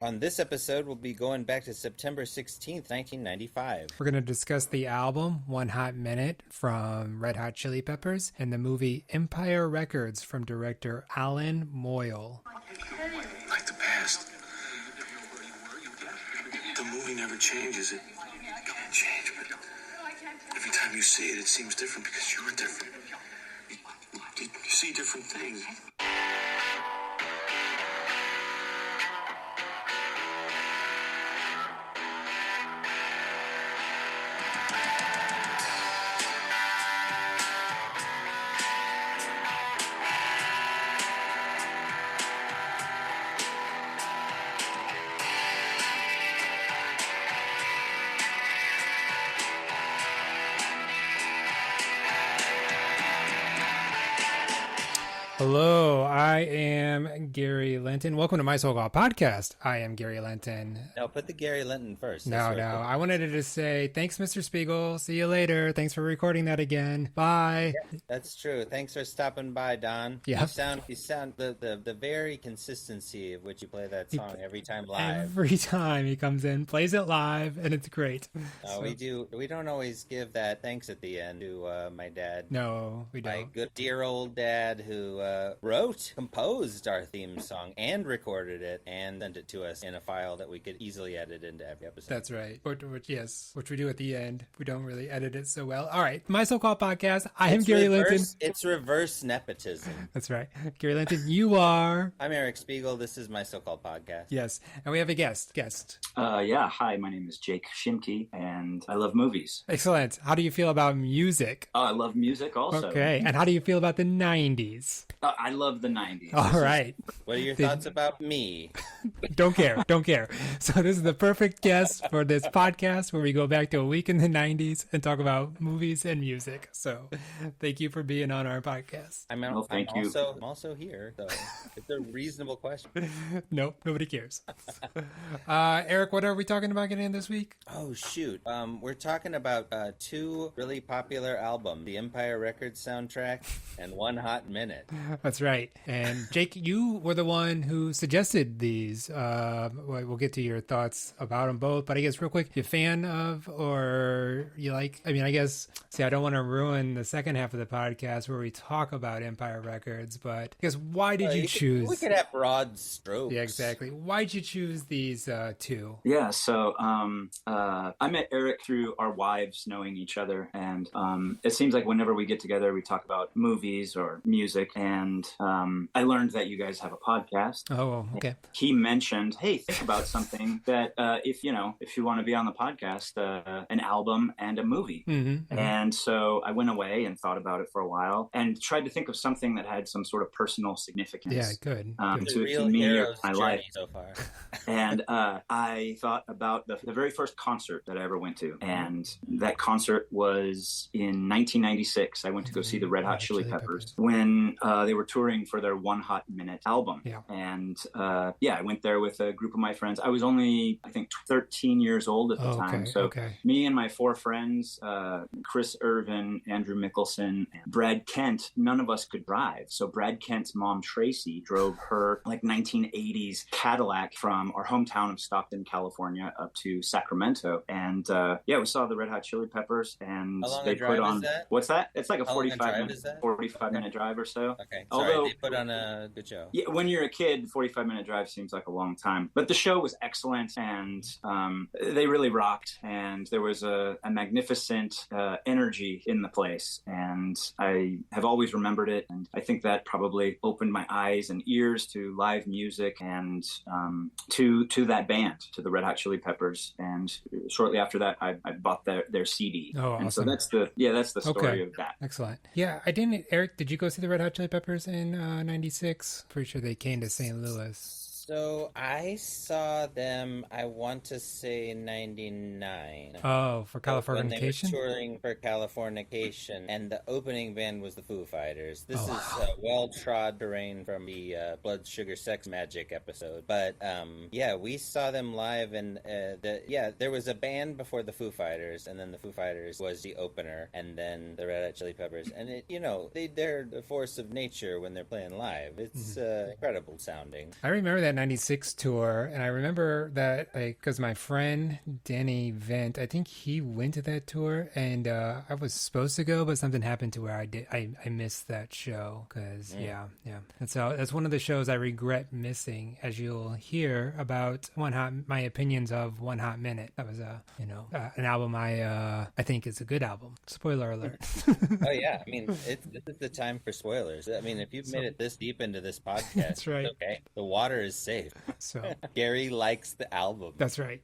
On this episode, we'll be going back to September 16th, 1995. We're going to discuss the album One Hot Minute from Red Hot Chili Peppers and the movie Empire Records from director Allan Moyle. Like the past. The movie never changes. It can't change, but every time you see it, it seems different because you're different. You see different things. Hello, I am Gary Linton. Welcome to my so-called podcast. I am Gary Linton. No, put the Gary Linton first. No. I wanted to just say thanks, Mr. Spiegel. See you later. Thanks for recording that again. Bye. Yeah, that's true. Thanks for stopping by, Don. Yeah. You sound the very consistency of which you play that song every time live. Every time he comes in, plays it live, and it's great. So. We don't always give that thanks at the end to my dad. No, we don't. My good dear old dad who composed our theme song and recorded it and sent it to us in a file that we could easily edit into every episode. That's right. Which we do at the end. We don't really edit it so well. All right. My so-called podcast. I am Gary Linton. It's reverse nepotism. That's right. Gary Linton, you are... I'm Eric Spiegel. This is my so-called podcast. Yes. And we have a guest. Hi, my name is Jake Schimke, and I love movies. Excellent. How do you feel about music? I love music also. Okay. And how do you feel about the 90s? I love the 90s. All right. What are your thoughts about me? Don't care. So this is the perfect guest for this podcast where we go back to a week in the 90s and talk about movies and music. So thank you for being on our podcast. I'm also here, so it's a reasonable question. Nope, nobody cares. Eric, what are we talking about getting in this week? Oh, shoot. We're talking about two really popular albums, the Empire Records soundtrack and One Hot Minute. That's right. And Jake, you were the one who suggested these. We'll get to your thoughts about them both, but I guess real quick, you a fan of or you like, I don't want to ruin the second half of the podcast where we talk about Empire Records, but I guess why did you choose? We could have broad strokes. Yeah, exactly. Why did you choose these two? Yeah, so I met Eric through our wives knowing each other, and it seems like whenever we get together, we talk about movies or music, and I learned that you guys have a podcast. Oh, okay. He mentioned, hey, think about something that if you want to be on the podcast, an album and a movie. Mm-hmm. And so I went away and thought about it for a while and tried to think of something that had some sort of personal significance. Yeah, good. To me or my life so far. And I thought about the very first concert that I ever went to. And that concert was in 1996. I went to go see the Red Hot Chili Peppers when they were touring for their One Hot Minute album. Yeah. And I went there with a group of my friends. I was only, I think, 13 years old at the time. So me and my four friends, Chris Irvin, Andrew Mickelson, and Brad Kent, none of us could drive. So Brad Kent's mom, Tracy, drove her 1980s Cadillac from our hometown of Stockton, California, up to Sacramento. And we saw the Red Hot Chili Peppers, and how long they a drive put on. Is that? What's that? It's like a how 45 minute drive or so. Okay. Although they put on a good show. Yeah, when you're a kid, 45-minute drive seems like a long time. But the show was excellent, and they really rocked. And there was a magnificent energy in the place, and I have always remembered it. And I think that probably opened my eyes and ears to live music and to that band, to the Red Hot Chili Peppers. And shortly after that, I bought their CD. Oh, awesome. And so that's the story of that. Excellent. Yeah, I didn't. Eric, did you go see the Red Hot Chili Peppers in '96? Pretty sure they came to St. Louis. So I saw them, I want to say 99. Oh, for Californication? When they were touring for Californication, and the opening band was the Foo Fighters. This is well-trod terrain from the Blood, Sugar, Sex Magic episode. But we saw them live, and there was a band before the Foo Fighters, and then the Foo Fighters was the opener, and then the Red Hot Chili Peppers. And they're the force of nature when they're playing live. It's incredible sounding. I remember that '96 tour, and I remember that because my friend Danny Vent, I think he went to that tour, and I was supposed to go, but something happened to where I missed that show because yeah. And so that's one of the shows I regret missing, as you'll hear about my opinions of One Hot Minute. That was an album I think is a good album. Spoiler alert. Oh yeah, I mean this is the time for spoilers. I mean, if you've made it this deep into this podcast, that's right. Okay, the water is safe. So Gary likes the album. That's right.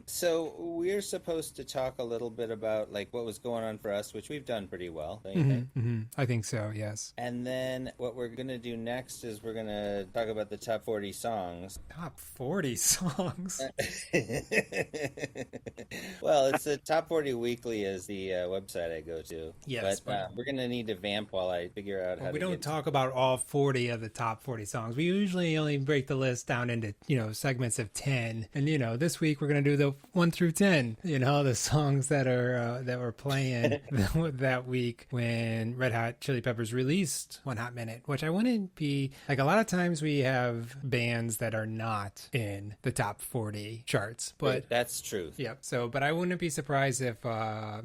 So we're supposed to talk a little bit about like what was going on for us, which we've done pretty well. Don't you think? I think so. Yes. And then what we're gonna do next is we're gonna talk about the top 40 songs. Top 40 songs. Well, it's the Top 40 Weekly is the website I go to. Yes, but we're gonna need to vamp while I figure out how. We don't talk about all 40 of the top 40 songs. We usually only break the list down into segments of 10. And this week we're gonna do the 1 through 10. The songs that were playing that week when Red Hot Chili Peppers released One Hot Minute, which I wouldn't be like. A lot of times we have bands that are not in the top 40 charts, but that's true. Yep. So, but I wouldn't be surprised if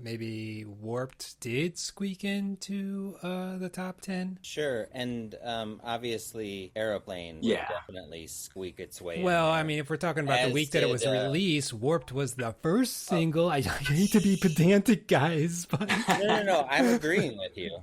maybe Warped did squeak into the top 10. Sure, and obviously Aeroplane would definitely squeak its way. Well, I mean, if we're talking about the week that it was released, Warped was the first single. I hate to be pedantic, guys, but no, I'm agreeing with you.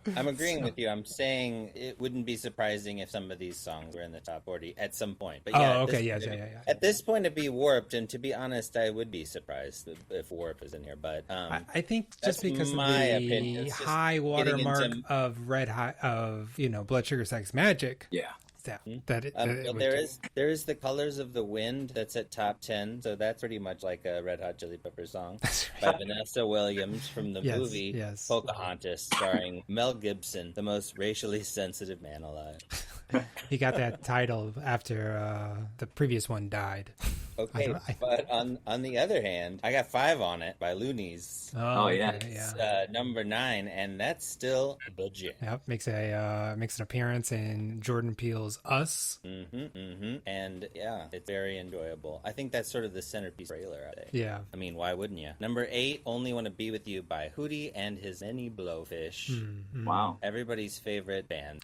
I'm saying it wouldn't be surprising if some of these songs were in the top 40 at some point. But at this point, it'd be Warped, and to be honest, I would be surprised if Warped is in here. But I think just because of the high watermark of Red Hot of Blood Sugar Sex Magic. Yeah. There is the Colors of the Wind that's at top 10, so that's pretty much like a Red Hot Chili Peppers song by Vanessa Williams from the movie Pocahontas, starring Mel Gibson, the most racially sensitive man alive. He got that title after the previous one died. Okay, but on the other hand, I got 5 on it by Loonies. Oh yeah, it's, number 9, and that's still legit. Yep, makes an appearance in Jordan Peele's Us. And yeah, it's very enjoyable. I think that's sort of the centerpiece trailer out there. Yeah, I mean, why wouldn't you? Number 8, Only Want to Be With You by Hootie and His Many Blowfish. Wow, everybody's favorite band.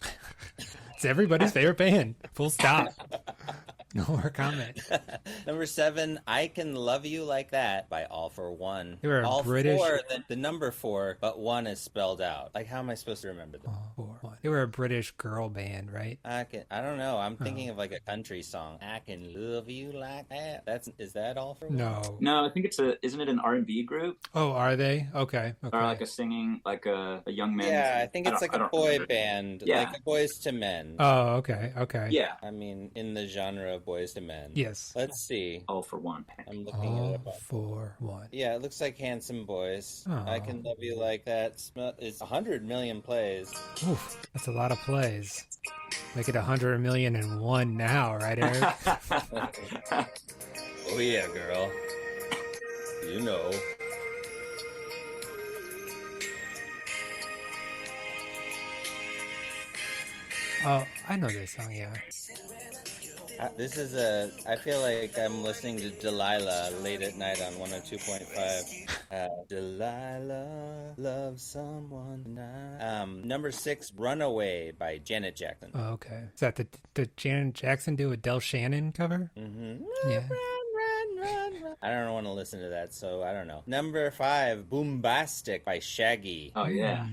It's everybody's favorite band. Full stop. No more comment. Number 7, I Can Love You Like That by All for One. They were all British. 4, the number 4, but 1 is spelled out. Like, how am I supposed to remember that? All for One. They were a British girl band, right? I don't know. I'm thinking of like a country song. I Can Love You Like That. Is that All for One? No. I think isn't it an R&B group? Oh, are they? Okay. Or like a singing, like a young man. Yeah, I think it's like a boy band, like a Boys to Men. Oh, okay. Yeah. I mean, in the genre of Boys to Men. Yes. Let's see. All for One. I'm looking it up. All for One. Yeah, it looks like Handsome Boys. Oh. I Can Love You Like That. It's 100 million plays. Oof, that's a lot of plays. Make it 100 million and one now, right, Eric? Oh yeah, girl. You know. Oh, I know this song, yeah. I feel like I'm listening to Delilah late at night on 102.5. Delilah loves someone tonight. Number 6, Runaway by Janet Jackson. Oh, okay. Is that the Janet Jackson do a Del Shannon cover? Mm-hmm. Yeah. Run. I don't want to listen to that, so I don't know. Number 5, Boombastic by Shaggy. Oh, yeah.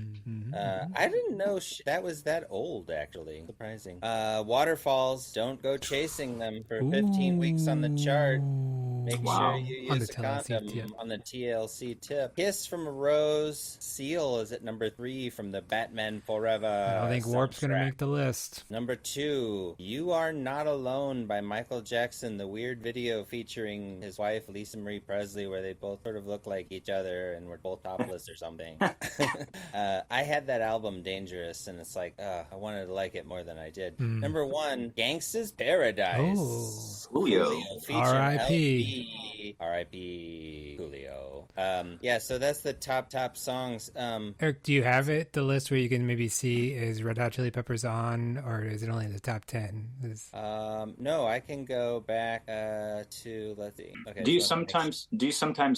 I didn't know that was that old, actually. Surprising. Waterfalls, Don't Go Chasing Them for 15 weeks on the chart. Make sure you use a condom on the TLC tip. Kiss from a Rose. Seal is at number 3 from the Batman Forever. I don't think Warp's going to make the list. Number 2, You Are Not Alone by Michael Jackson. The weird video featuring his wife, Lisa Marie Presley, where they both sort of look like each other and were both topless or something. I had that album Dangerous, and it's like, I wanted to like it more than I did. Number 1, Gangsta's Paradise. Julio. R.I.P. R.I.P. Julio. Yeah, so that's the top songs. Eric, do you have it, the list where you can maybe see is Red Hot Chili Peppers on, or is it only the top 10? No, I can go back to, let's see. Okay, do you sometimes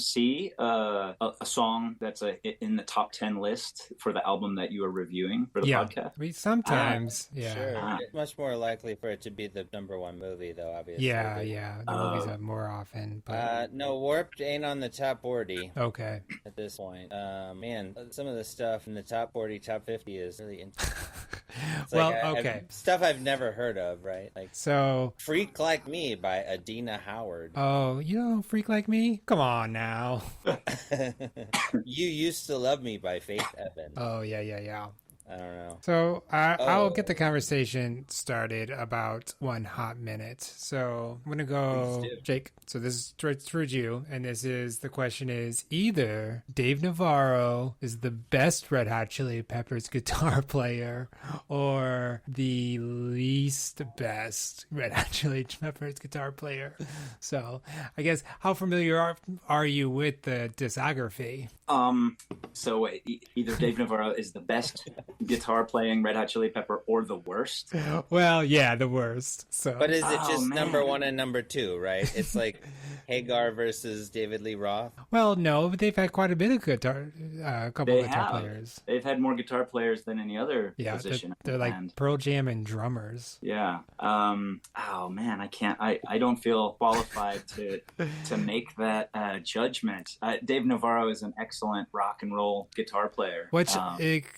see a song that's in the top 10 list for the album that you are reviewing for the podcast? Sometimes, yeah. Sure. It's much more likely for it to be the number one movie, though, obviously. Yeah. The movies are more often. But... no, Warped ain't on the top 40. Okay. At this point. Man, some of the stuff in the top 40, top 50 is really interesting. Okay. Stuff I've never heard of, right? Like, so Freak Like Me by Adina Howard. Oh, you don't know Freak Like Me? Come on now. You Used to Love Me by Faith Evans. Oh, yeah. I don't know. So I'll get the conversation started about 1 hot minute. So I'm going to go, Jake. So this is towards you. And the question is either Dave Navarro is the best Red Hot Chili Peppers guitar player or the least best Red Hot Chili Peppers guitar player. So I guess how familiar are you with the discography? So either Dave Navarro is the best guitar playing Red Hot Chili Pepper or the worst? Well, yeah, the worst. So, but is it just number 1 and number 2, right? It's like Hagar versus David Lee Roth? Well, no, but they've had quite a bit of guitar players. They've had more guitar players than any other position. They're like Pearl Jam and drummers. Yeah. Oh man, I don't feel qualified to make that judgment. Dave Navarro is an excellent rock and roll guitar player. Which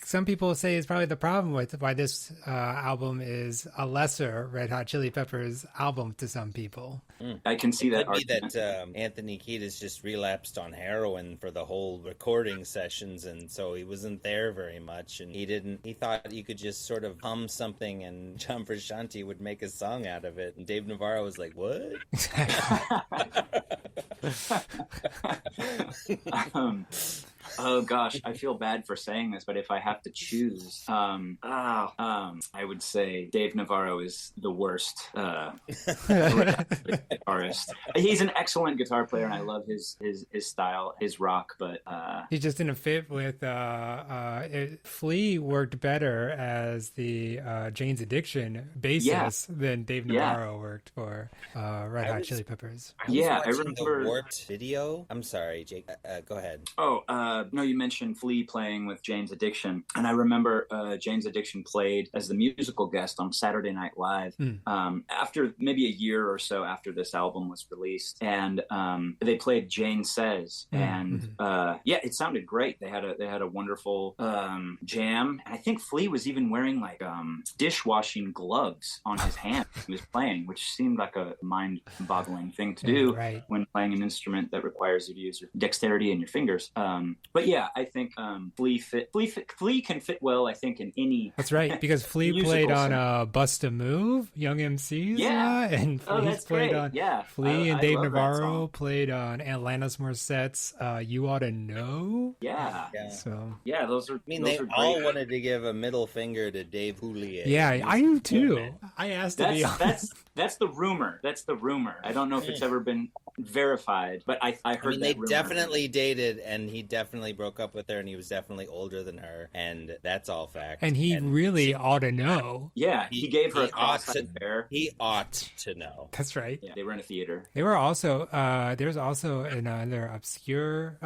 some people say is probably the problem with why this album is a lesser Red Hot Chili Peppers album to some people. I can see that argument. That Anthony Kiedis just relapsed on heroin for the whole recording sessions, and so he wasn't there very much, and he thought you could just sort of hum something and John Frusciante would make a song out of it, and Dave Navarro was like, what? Oh gosh, I feel bad for saying this, but if I have to choose, I would say Dave Navarro is the worst guitarist. He's an excellent guitar player, and I love his style, his rock, but he just didn't fit with. Flea worked better as the Jane's Addiction bassist than Dave Navarro worked for Red Hot Chili Peppers. I remember the Warped video. I'm sorry, Jake. Go ahead. No, you mentioned Flea playing with Jane's Addiction, and I remember Jane's Addiction played as the musical guest on Saturday Night Live after maybe a year or so after this album was released, and they played Jane Says, and it sounded great. They had a wonderful jam, and I think Flea was even wearing like dishwashing gloves on his hand when he was playing, which seemed like a mind-boggling thing to do when playing an instrument that requires you to use your dexterity and your fingers. But yeah, I think Flea can fit well, I think, in any. That's right, because Flea played on Bust a Move, Young MCs. And Flea played on. Flea and Dave Navarro played on Alanis Morissette's "You Ought to Know." So those are. They all wanted to give a middle finger to Dave Houllier. Yeah, I do too. I asked to be on. That's the rumor. I don't know if it's ever been verified, but I heard they definitely dated, and he definitely broke up with her, and he was definitely older than her, and that's all fact. And he really ought to know. Yeah, he gave her a cross-eyed bear. He ought to know. That's right. Yeah, they were in a theater. They were also there's also another obscure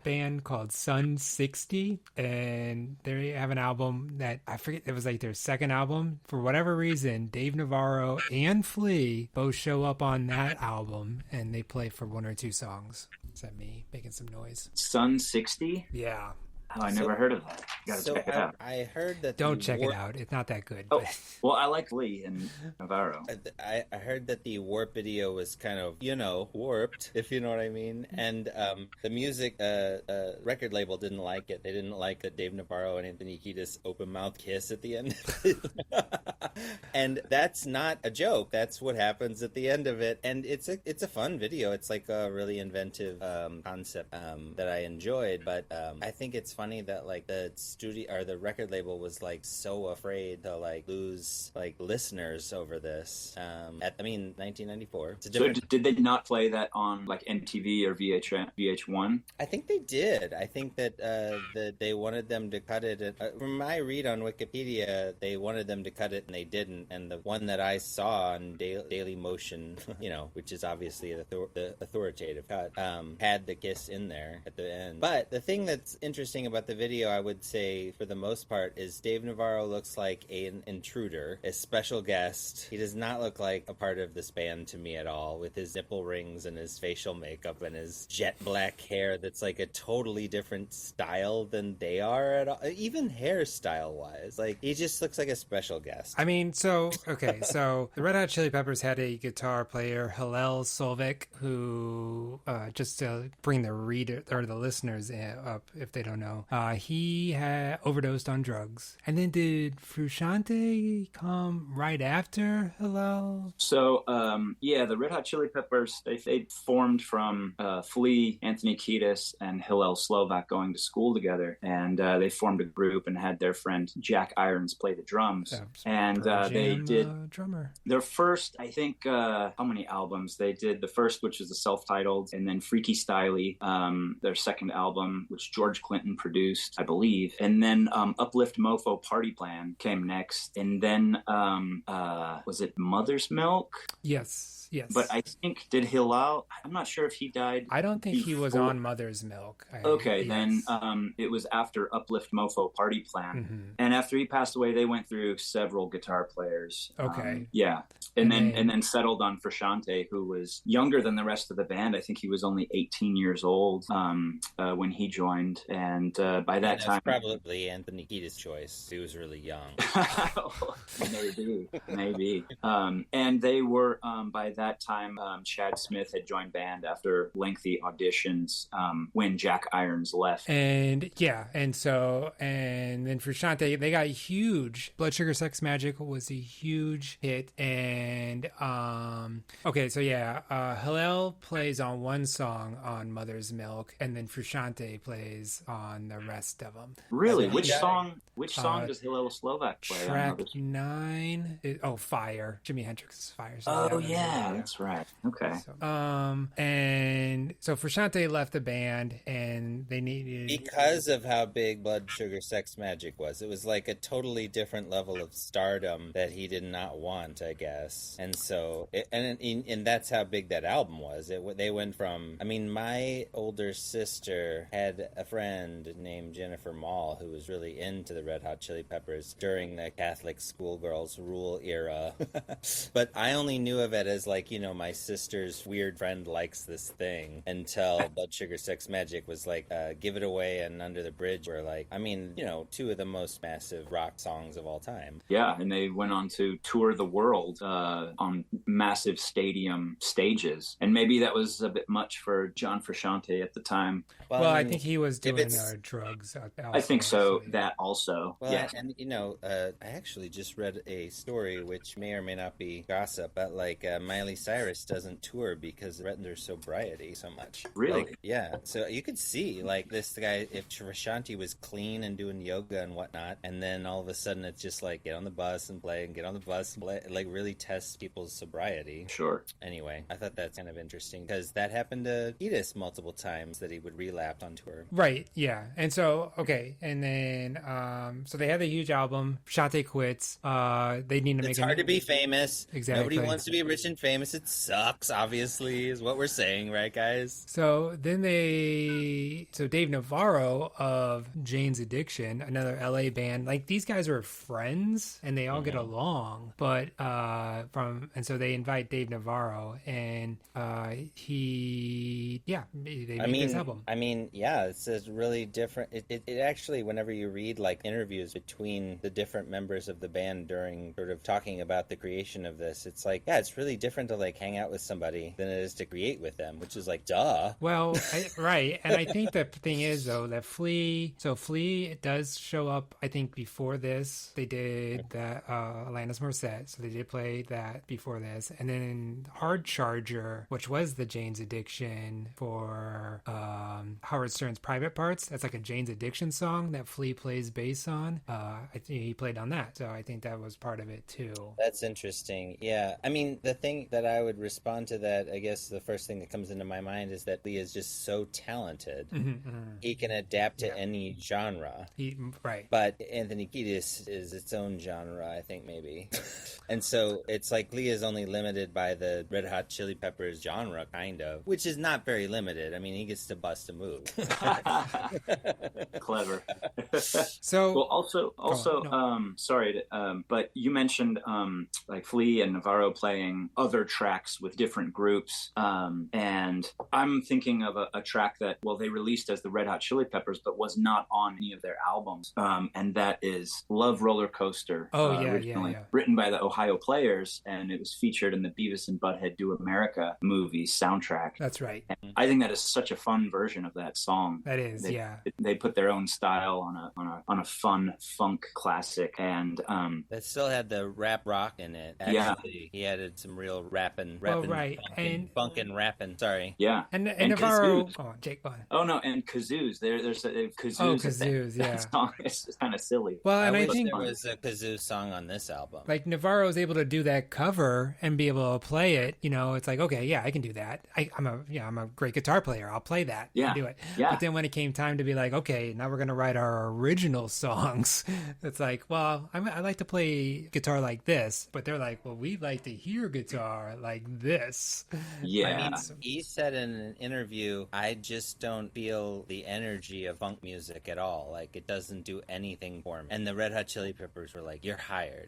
band called Sun 60, and they have an album that I forget. It was like their second album. For whatever reason, Dave Navarro and Flea both show up on that album, and they play for 1 or 2 songs. Is that me making some noise? Sun 60? Yeah. Oh, I never heard of that. You gotta check it out. I heard that. Don't check it out. It's not that good. Oh, well, I like Lee and Navarro. I heard that the Warp video was kind of, warped, if you know what I mean. And the music record label didn't like it. They didn't like that Dave Navarro and Anthony Kiedis open mouth kiss at the end. And that's not a joke. That's what happens at the end of it. And it's a fun video. It's like a really inventive concept that I enjoyed. But I think it's fun funny that like the studio or the record label was like so afraid to like lose like listeners over this. 1994. It's a different... So did they not play that on like MTV or VH1? I think they did. I think that that they wanted them to cut it. From my read on Wikipedia, they wanted them to cut it and they didn't. And the one that I saw on Daily Motion, which is obviously the authoritative cut, had the kiss in there at the end. But the thing that's interesting about the video, I would say, for the most part, is Dave Navarro looks like an intruder, a special guest. He does not look like a part of this band to me at all, with his nipple rings and his facial makeup and his jet black hair that's like a totally different style than they are at all, even hairstyle wise. Like, he just looks like a special guest. I mean, so the Red Hot Chili Peppers had a guitar player, Hillel Solvik, who just to bring the reader or the listeners up if they don't know, he had overdosed on drugs. And then did Frusciante come right after Hillel? So the Red Hot Chili Peppers, they formed from Flea, Anthony Kiedis, and Hillel Slovak going to school together, and they formed a group and had their friend Jack Irons play the drums. And they did drummer. Their first, I think, how many albums? They did the first, which is the self-titled, and then Freaky Styley, their second album, which George Clinton produced, I believe. And then Uplift Mofo Party Plan came next. And then, was it Mother's Milk? Yes. But I think, did Hillel, I'm not sure if he died. I don't think he was on Mother's Milk. Then it was after Uplift Mofo Party Plan. Mm-hmm. And after he passed away, they went through several guitar players. Okay. And then settled on Frusciante, who was younger than the rest of the band. I think he was only 18 years old when he joined. And by that time... probably Anthony Kiedis' choice. He was really young. Maybe. And they were, by that time, Chad Smith had joined band after lengthy auditions when Jack Irons left. And then Frusciante, they got huge. Blood Sugar Sex Magic was a huge hit. And Hillel plays on one song on Mother's Milk, and then Frusciante plays on the rest of them. Really? Which song does Hillel Slovak play? Track 9. Fire. Jimi Hendrix's Fire. That's right. Okay. So Frusciante left the band, and they needed... Because of how big Blood Sugar Sex Magic was. It was like a totally different level of stardom that he did not want, I guess. And so, and that's how big that album was. They went from... I mean, my older sister had a friend named Jennifer Mall who was really into the Red Hot Chili Peppers during the Catholic schoolgirls rule era. But I only knew of it as like, my sister's weird friend likes this thing, until Blood Sugar Sex Magic was like Give It Away and Under the Bridge were like, two of the most massive rock songs of all time. Yeah, and they went on to tour the world on massive stadium stages. And maybe that was a bit much for John Frusciante at the time. Well, I think he was doing drugs. I think so, that also. Well, yeah. And I actually just read a story which may or may not be gossip, but like Miley Cyrus doesn't tour because the threatened her sobriety so much. Really? Yeah. So you could see like this guy, if Frusciante was clean and doing yoga and whatnot, and then all of a sudden it's just like get on the bus and play, and get on the bus and play, like really test people's sobriety. Sure. Anyway, I thought that's kind of interesting because that happened to Kiedis multiple times, that he would relapse on tour. Right. Yeah. And so and then so they had a huge album. Frusciante quits. They need to make. It's hard to be famous. Exactly. Nobody wants to be rich and famous. It sucks. Obviously, is what we're saying, right, guys? So then Dave Navarro of Jane's Addiction, another LA band, like these guys are friends and they all get along, but so they invite Dave Navarro, and they make this album. It's a really different. It actually, whenever you read like interviews between the different members of the band during sort of talking about the creation of this, it's like, it's really different to like hang out with somebody than it is to create with them, which is like, duh. Well, right. And I think the thing is, though, that Flea does show up, I think, before this. They did that Alanis Morissette, so they did play that before this. And then Hard Charger, which was the Jane's Addiction for Howard Stern's Private Parts. That's like a Jane's Addiction song that Flea plays bass on. I think he played on that, so I think that was part of it too. That's interesting. Yeah, I mean, the thing that I would respond to that, I guess the first thing that comes into my mind is that Lee is just so talented. He can adapt to any genre. Right. But Anthony Kiedis is its own genre, I think, maybe. And so it's like Lee is only limited by the Red Hot Chili Peppers genre, kind of, which is not very limited. I mean, he gets to bust a move. Clever. So, well, also, sorry, but you mentioned like Flea and Navarro playing other tracks with different groups, and I'm thinking of a track that, well, they released as the Red Hot Chili Peppers, but was not on any of their albums, and that is "Love Roller Coaster." Originally written by the Ohio Players, and it was featured in the Beavis and Butthead Do America movie soundtrack. That's right. And I think that is such a fun version of that song. That is, They put their own style on a fun funk classic, and that still had the rap rock in it. Actually, he added some real rapping, funk and rapping. Sorry. Yeah. And Navarro. Oh, Jake, go ahead. Oh no, and kazoos. There's kazoos. Oh, kazoos. That song is kind of silly. Well, and I wish think there was a kazoo song on this album. Like Navarro is able to do that cover and be able to play it. You know, it's like, okay, yeah, I can do that. I'm a great guitar player. I'll play that. Yeah. I do it. Yeah. But then when it came time to be like, okay, now we're gonna write our original songs, it's like, well, I like to play guitar like this, but they're like, well, we like to hear guitar like this. Yeah. I mean, he said in an interview, I just don't feel the energy of funk music at all. Like, it doesn't do anything for me. And the Red Hot Chili Peppers were like, you're hired.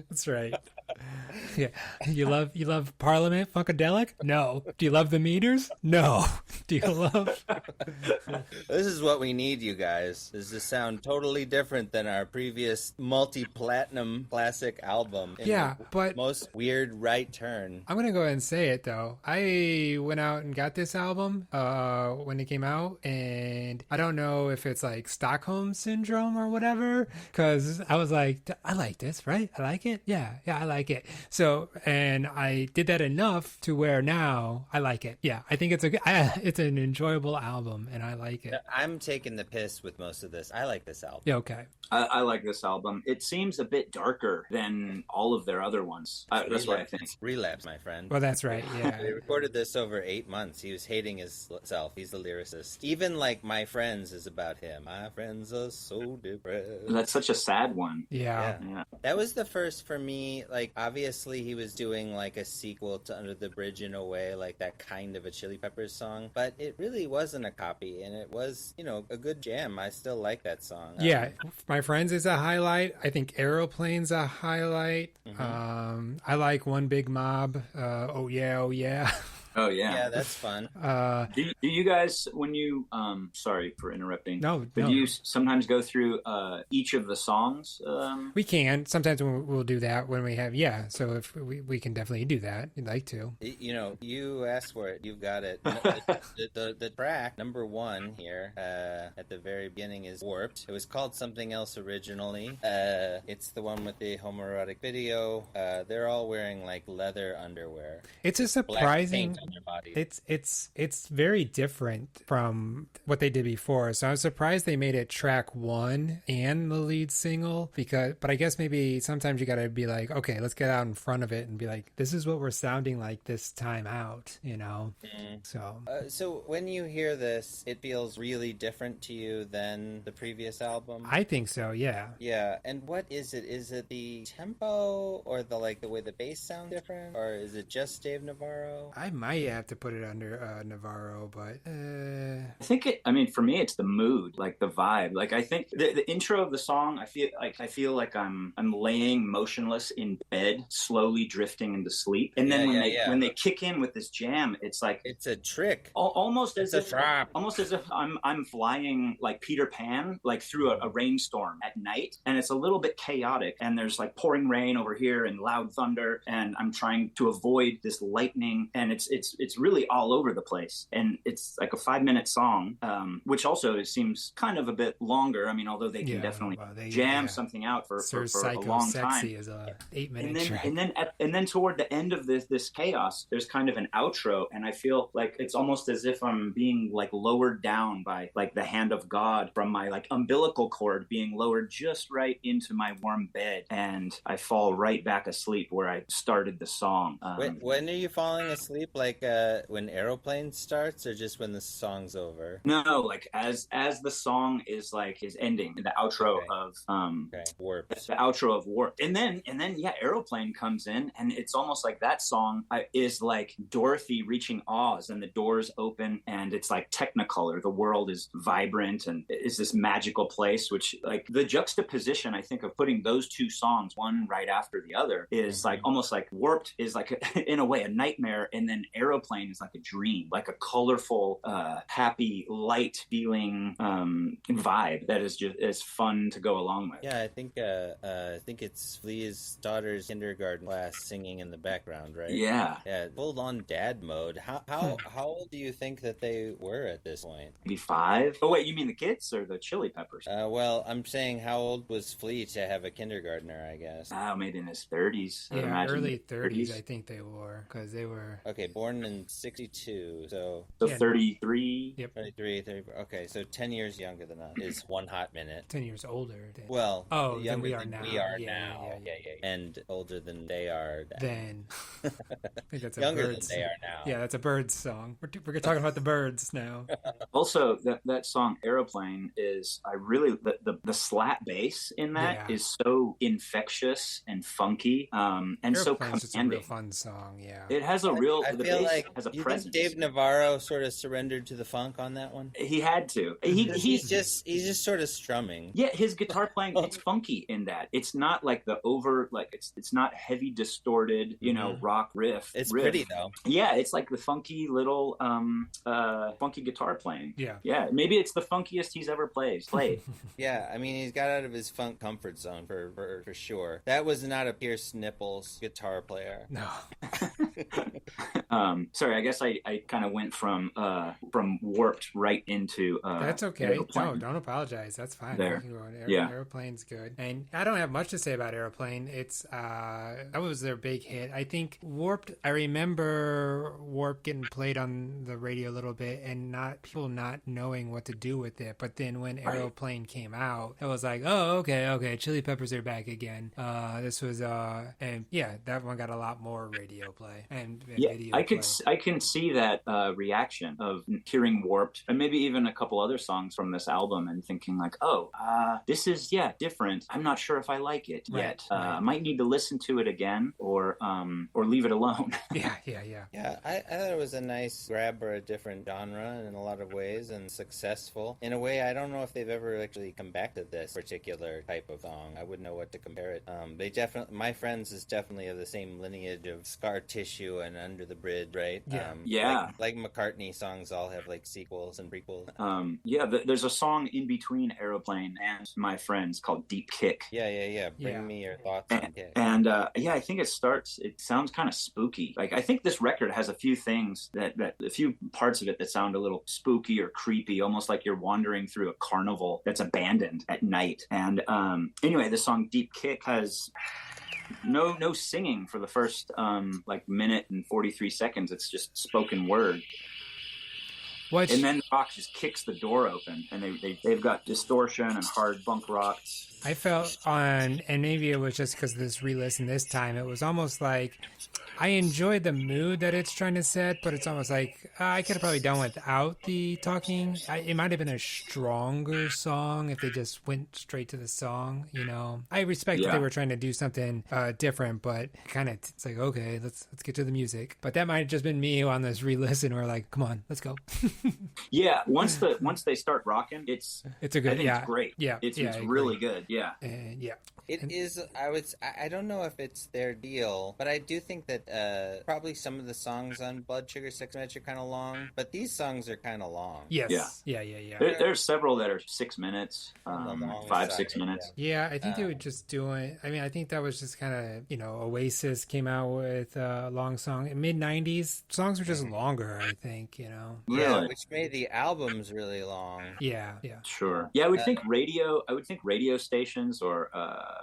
That's right. Yeah. You love Parliament Funkadelic? No. Do you love the Meters? No. Do you love This is what we need, you guys. This is to sound totally different than our previous multi-platinum classic album. Yeah, but most weird right turn. I'm gonna go ahead and say it though. I went out and got this album when it came out, and I don't know if it's like Stockholm syndrome or whatever, because I was like, I like this, right? I like it. Yeah, I like it. So, and I did that enough to where now I like it. Yeah, I think it's an enjoyable album, and I like it. I'm taking the piss with most of this. I like this album. Yeah, okay. I like this album. It seems a bit darker than all of their other ones. That's what I think. Relapse, my friend. Well, that's right, yeah. They recorded this over 8 months. He was hating himself. He's the lyricist. Even like My Friends is about him. My friends are so depressed. That's such a sad one. Yeah. That was the first for me. Like, obviously he was doing like a sequel to Under the Bridge in a way, like that kind of a Chili Peppers song, but it really wasn't a copy, and it was, a good jam. I still like that song. Yeah. My Friends is a highlight. I think Aeroplane's a highlight. Mm-hmm. I like One Big Mob. Oh yeah. Oh yeah, yeah, that's fun. Do you guys, when you sorry for interrupting? No. Do you sometimes go through each of the songs? We can. Sometimes we'll do that when we have. Yeah. So if we can definitely do that. You'd like to. You asked for it. You've got it. The track number 1 here at the very beginning is Warped. It was called something else originally. It's the one with the homoerotic video. They're all wearing like leather underwear. It's a surprising. It's very different from what they did before. So I was surprised they made it track 1 and the lead single, but I guess maybe sometimes you gotta be like, okay, let's get out in front of it and be like, this is what we're sounding like this time out, So when you hear this, it feels really different to you than the previous album? I think so, yeah. Yeah, and what is it? Is it the tempo or the way the bass sound different? Or is it just Dave Navarro? I might have to put it under Navarro, but I think for me it's the mood, like the vibe. Like I think the intro of the song, I feel like I'm laying motionless in bed, slowly drifting into sleep, and then when they kick in with this jam, it's like it's a trick, almost as if I'm flying like Peter Pan, like through a rainstorm at night, and it's a little bit chaotic, and there's like pouring rain over here and loud thunder, and I'm trying to avoid this lightning, and it's it's really all over the place, and it's like a 5-minute song, which also seems kind of a bit longer. I mean, although they can definitely jam something out for a long time. Is a 8-minute track. And then toward the end of this chaos, there's kind of an outro, and I feel like it's almost as if I'm being like lowered down by like the hand of God from my like umbilical cord being lowered just right into my warm bed, and I fall right back asleep where I started the song. When are you falling asleep? Like when Aeroplane starts, or just when the song's over? No, like as the song is ending, the outro of Warped. The outro of Warped, and then Aeroplane comes in, and it's almost like that song is like Dorothy reaching Oz, and the doors open, and it's like Technicolor. The world is vibrant, and it's this magical place. Which like the juxtaposition, I think, of putting those two songs one right after the other is like almost like Warped is like in a way a nightmare, and then Aeroplane is like a dream, like a colorful, happy, light feeling vibe that is just is fun to go along with. Yeah, I think it's Flea's daughter's kindergarten class singing in the background, right? Yeah. Full on dad mode. How old do you think that they were at this point? Maybe 5. Oh wait, you mean the kids or the Chili Peppers? Well, I'm saying how old was Flea to have a kindergartner? I guess. Oh, maybe in his 30s. Yeah, early 30s. I think they were, because they were born in 62, so 33. Yep. 33. Okay, so 10 years younger than us is one hot minute. 10 years older. Well, than we are now. Yeah. And older than they are then. I think that's younger than they are now. Yeah, that's a Birds song. We're talking about the Birds now. Also, that song Aeroplane is the slap bass in that is so infectious and funky, and Airplane's so commanding. Just a real fun song. Yeah, it has a real. I the feel bass like has a you presence. think Dave Navarro sort of surrendered to the funk on that one. He had to. He's just sort of strumming. Yeah, his guitar playing it's funky in that. It's not like the over it's not heavy distorted, rock riff. It's pretty though. Yeah, it's like the funky little funky guitar playing. Yeah, maybe it's the funkiest he's ever played. Yeah, I mean he's got out of his funk comfort zone for sure. That was not a Pierce Nipples guitar player. No. Sorry, I guess I kind of went from Warped right into that's okay. Aeroplane. No, don't apologize. That's fine. There. Aeroplane's good, and I don't have much to say about Aeroplane. It's that was their big hit. I think Warped. I remember Warped getting played on the radio a little bit, and people not knowing what to do with it. But then when Aeroplane came out, it was like, oh, okay, Chili Peppers are back again. This was and that one got a lot more radio play and video. I can see that reaction of hearing Warped, and maybe even a couple other songs from this album, and thinking like, this is different. I'm not sure if I like it yet. I might need to listen to it again, or leave it alone. Yeah. I thought it was a nice grab for a different genre in a lot of ways, and successful in a way. I don't know if they've ever actually come back to this particular type of song. I wouldn't know what to compare it. They definitely, My Friends is definitely of the same lineage of Scar Tissue and Under the Bridge, right? Like McCartney songs all have like sequels and prequels. There's a song in between Aeroplane and My Friends called Deep Kick. Bring me your thoughts on Kick. And I think it sounds kind of spooky. Like I think this record has a few things that a few parts of it that sound a little spooky or creepy, almost like you're wandering through a carnival that's abandoned at night. And anyway, the song Deep Kick has no singing for the first minute and 43 seconds. It's just spoken word. And then rock just kicks the door open, and they've got distortion and hard bunk rock. I felt and maybe it was just because of this re-listen this time, it was almost like I enjoyed the mood that it's trying to set, but it's almost like I could have probably done without the talking. It might have been a stronger song if they just went straight to the song, I respect that they were trying to do something different, but kind of it's like, okay, let's get to the music. But that might have just been me on this re-listen where like, come on, let's go. Yeah, once they start rocking, it's a good, I think yeah, it's great. Yeah, it's I really agree. good. Yeah, And yeah, It is. I don't know if it's their deal, but I do think that probably some of the songs on Blood Sugar Sex Magic are kind of long. But these songs are kind of long. yes, yeah. There's several that are 6 minutes, On the long 5, side, 6 minutes. Yeah, I think they were just doing. I mean, I think that was just kind of Oasis came out with a long song in mid '90s. Songs were just longer. I think Yeah, Really? which made the albums really long. Yeah. Sure. Yeah, I would think radio stations or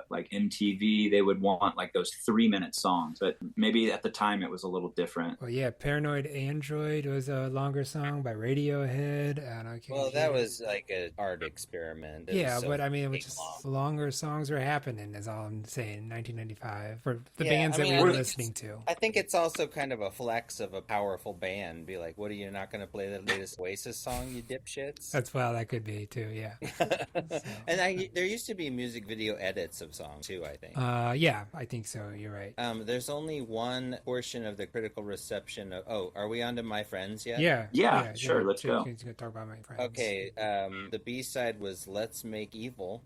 like MTV, they would want like those 3-minute songs. But maybe at the time it was a little different. Well, yeah, Paranoid Android was a longer song by Radiohead. And Well, that was like an art experiment. It yeah, was so but I mean, it was fucking just long. longer songs were happening. Is all I'm saying. 1995 for the Yeah, bands I that mean, we I were think listening to. I think it's also kind of a flex of a powerful band. Be like, what are you not going to play the latest Oasis song, you dipshits? That could be too. Yeah. And there used to be music video edits of songs too, I think. Yeah, I think so. You're right. There's only one portion of the critical reception of. Oh, are we on to My Friends yet? Yeah, sure, let's go. Talk about My Friends. Okay, the B-side was Let's Make Evil.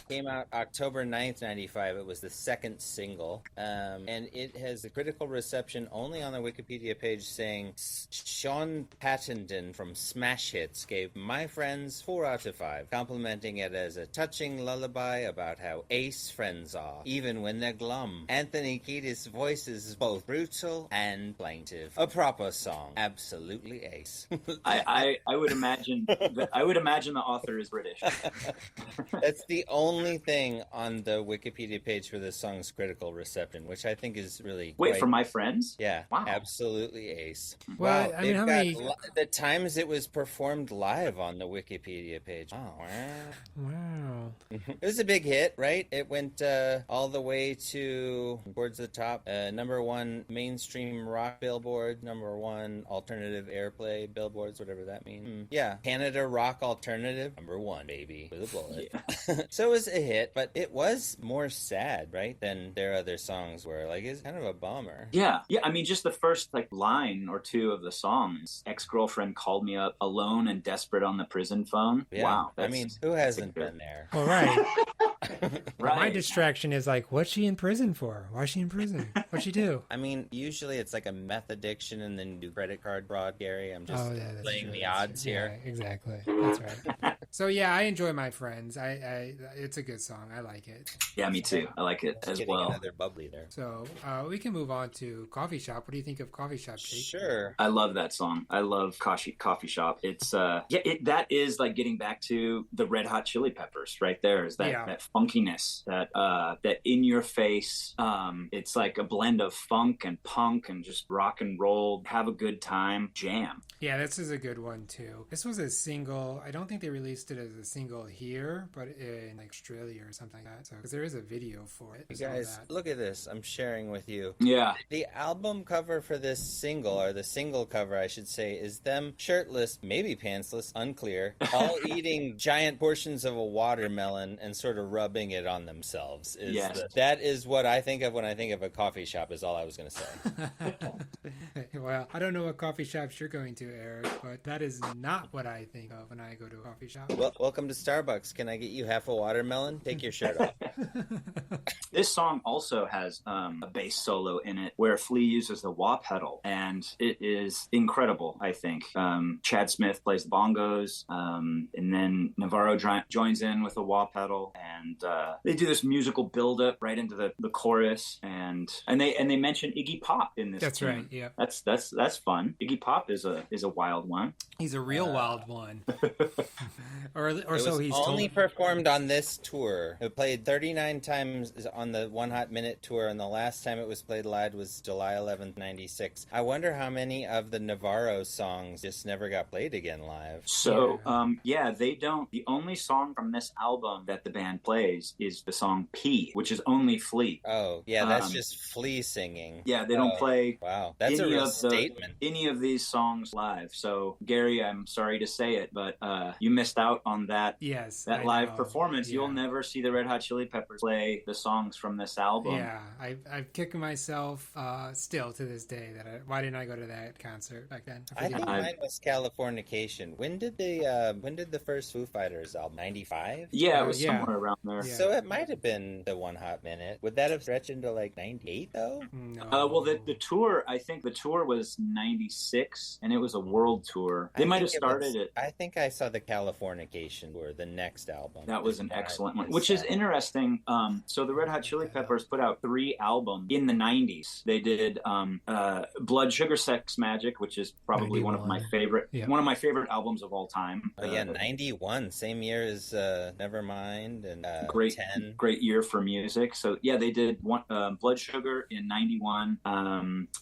Came out October 9th, 95. It was the second single. And it has a critical reception only on the Wikipedia page saying Sean Pattenden from Smash Hits gave My Friends 4 out of 5, complimenting it as a touching lullaby about how ace friends are, even when they're glum. Anthony Kiedis' voice is both brutal and plaintive. A proper song. Absolutely ace. I would imagine the author is British. That's the only thing on the Wikipedia page for this song's critical reception, which I think is really Wait, quite... for My Friends? Yeah, Wow. absolutely ace. Well, Wow, I mean, how many? the times it was performed live on the Wikipedia page. Oh, Wow. it was a big hit, right? It went all the way towards the top. #1 mainstream rock Billboard, #1 alternative airplay billboards, whatever that means. Yeah, Canada Rock Alternative, #1, baby, with a bullet. Yeah. So it was a hit, but it was more sad, right, than their other songs were. Like, it's kind of a bummer. Yeah. I mean, just the first like line or two of the songs. Ex-girlfriend called me up alone and desperate on the prison phone. Yeah. Wow. I mean, who hasn't been there? Well, right. Right. My distraction is like, what's she in prison for? Why's she in prison? What'd she do? I mean, usually it's like a meth addiction and then do credit card fraud, Gary. I'm just That's playing true. the odds here. Yeah, exactly. That's right. So yeah, I enjoy My Friends. It's a good song. I like it. Yeah, me too. I like it as Getting well. another bubbly there. So we can move on to Coffee Shop. What do you think of Coffee Shop, Jake? Sure. I love that song. I love Coffee Shop. It's that is like getting back to the Red Hot Chili Peppers right there. Is that funkiness, that in your face. It's like a blend of funk and punk and just rock and roll. Have a good time, jam. Yeah, this is a good one too. This was a single. I don't think they released it as a single here, but in like Australia or something like that. So because there is a video for it. You guys, look at this. I'm sharing with you. Yeah. The album cover for this single, or the single cover, I should say, is them shirtless, maybe pantsless, unclear, all eating giant portions of a watermelon and sort of rubbing it on themselves. That is what I think of when I think of a coffee shop, is all I was going to say. Well, I don't know what coffee shops you're going to, Eric, but that is not what I think of when I go to a coffee shop. Well, welcome to Starbucks. Can I get you half a watermelon? Take your shirt off. This song also has a bass solo in it where Flea uses the wah pedal, and it is incredible, I think. Chad Smith plays the bongos, and then Navarro joins in with the wah pedal, and they do this musical build-up right into the chorus, and they mention Iggy Pop in this. That's tune. right. Yeah, that's fun. Iggy Pop is a wild one. He's a real wild one. or It so was he's only told. performed on this tour. It played 39 times on the One Hot Minute tour, and the last time it was played live was July 11th, 96. I wonder how many of the Navarro songs just never got played again live. So, they don't. The only song from this album that the band plays is the song P, which is only Flea. Oh, yeah, that's just Flea singing. Yeah, they don't play Wow, that's a real of statement. any of these songs live. So Gary, I'm sorry to say it, but you missed out on that. Yes, that I live know. performance. Yeah. You'll never see the Red Hot Chili Peppers play the songs from this album. Yeah, I've kicked myself still to this day that why didn't I go to that concert back then? I think mine was Californication. When did the first Foo Fighters album? 95? Yeah, it was somewhere around there. Yeah. So it might have been the One Hot Minute. Would that have stretched into like 98 though? No. Well, the tour, I think the tour was 96, and it was a world tour. They might have started it. I think I saw the Californication tour, the next album. That was an excellent one, which is interesting. So the Red Hot Chili Peppers put out 3 albums in the 90s. They did Blood Sugar Sex Magic, which is probably one of my favorite albums of all time. Oh yeah, 91, same year as Nevermind, and great year for music. So yeah, they did Blood Sugar in 91,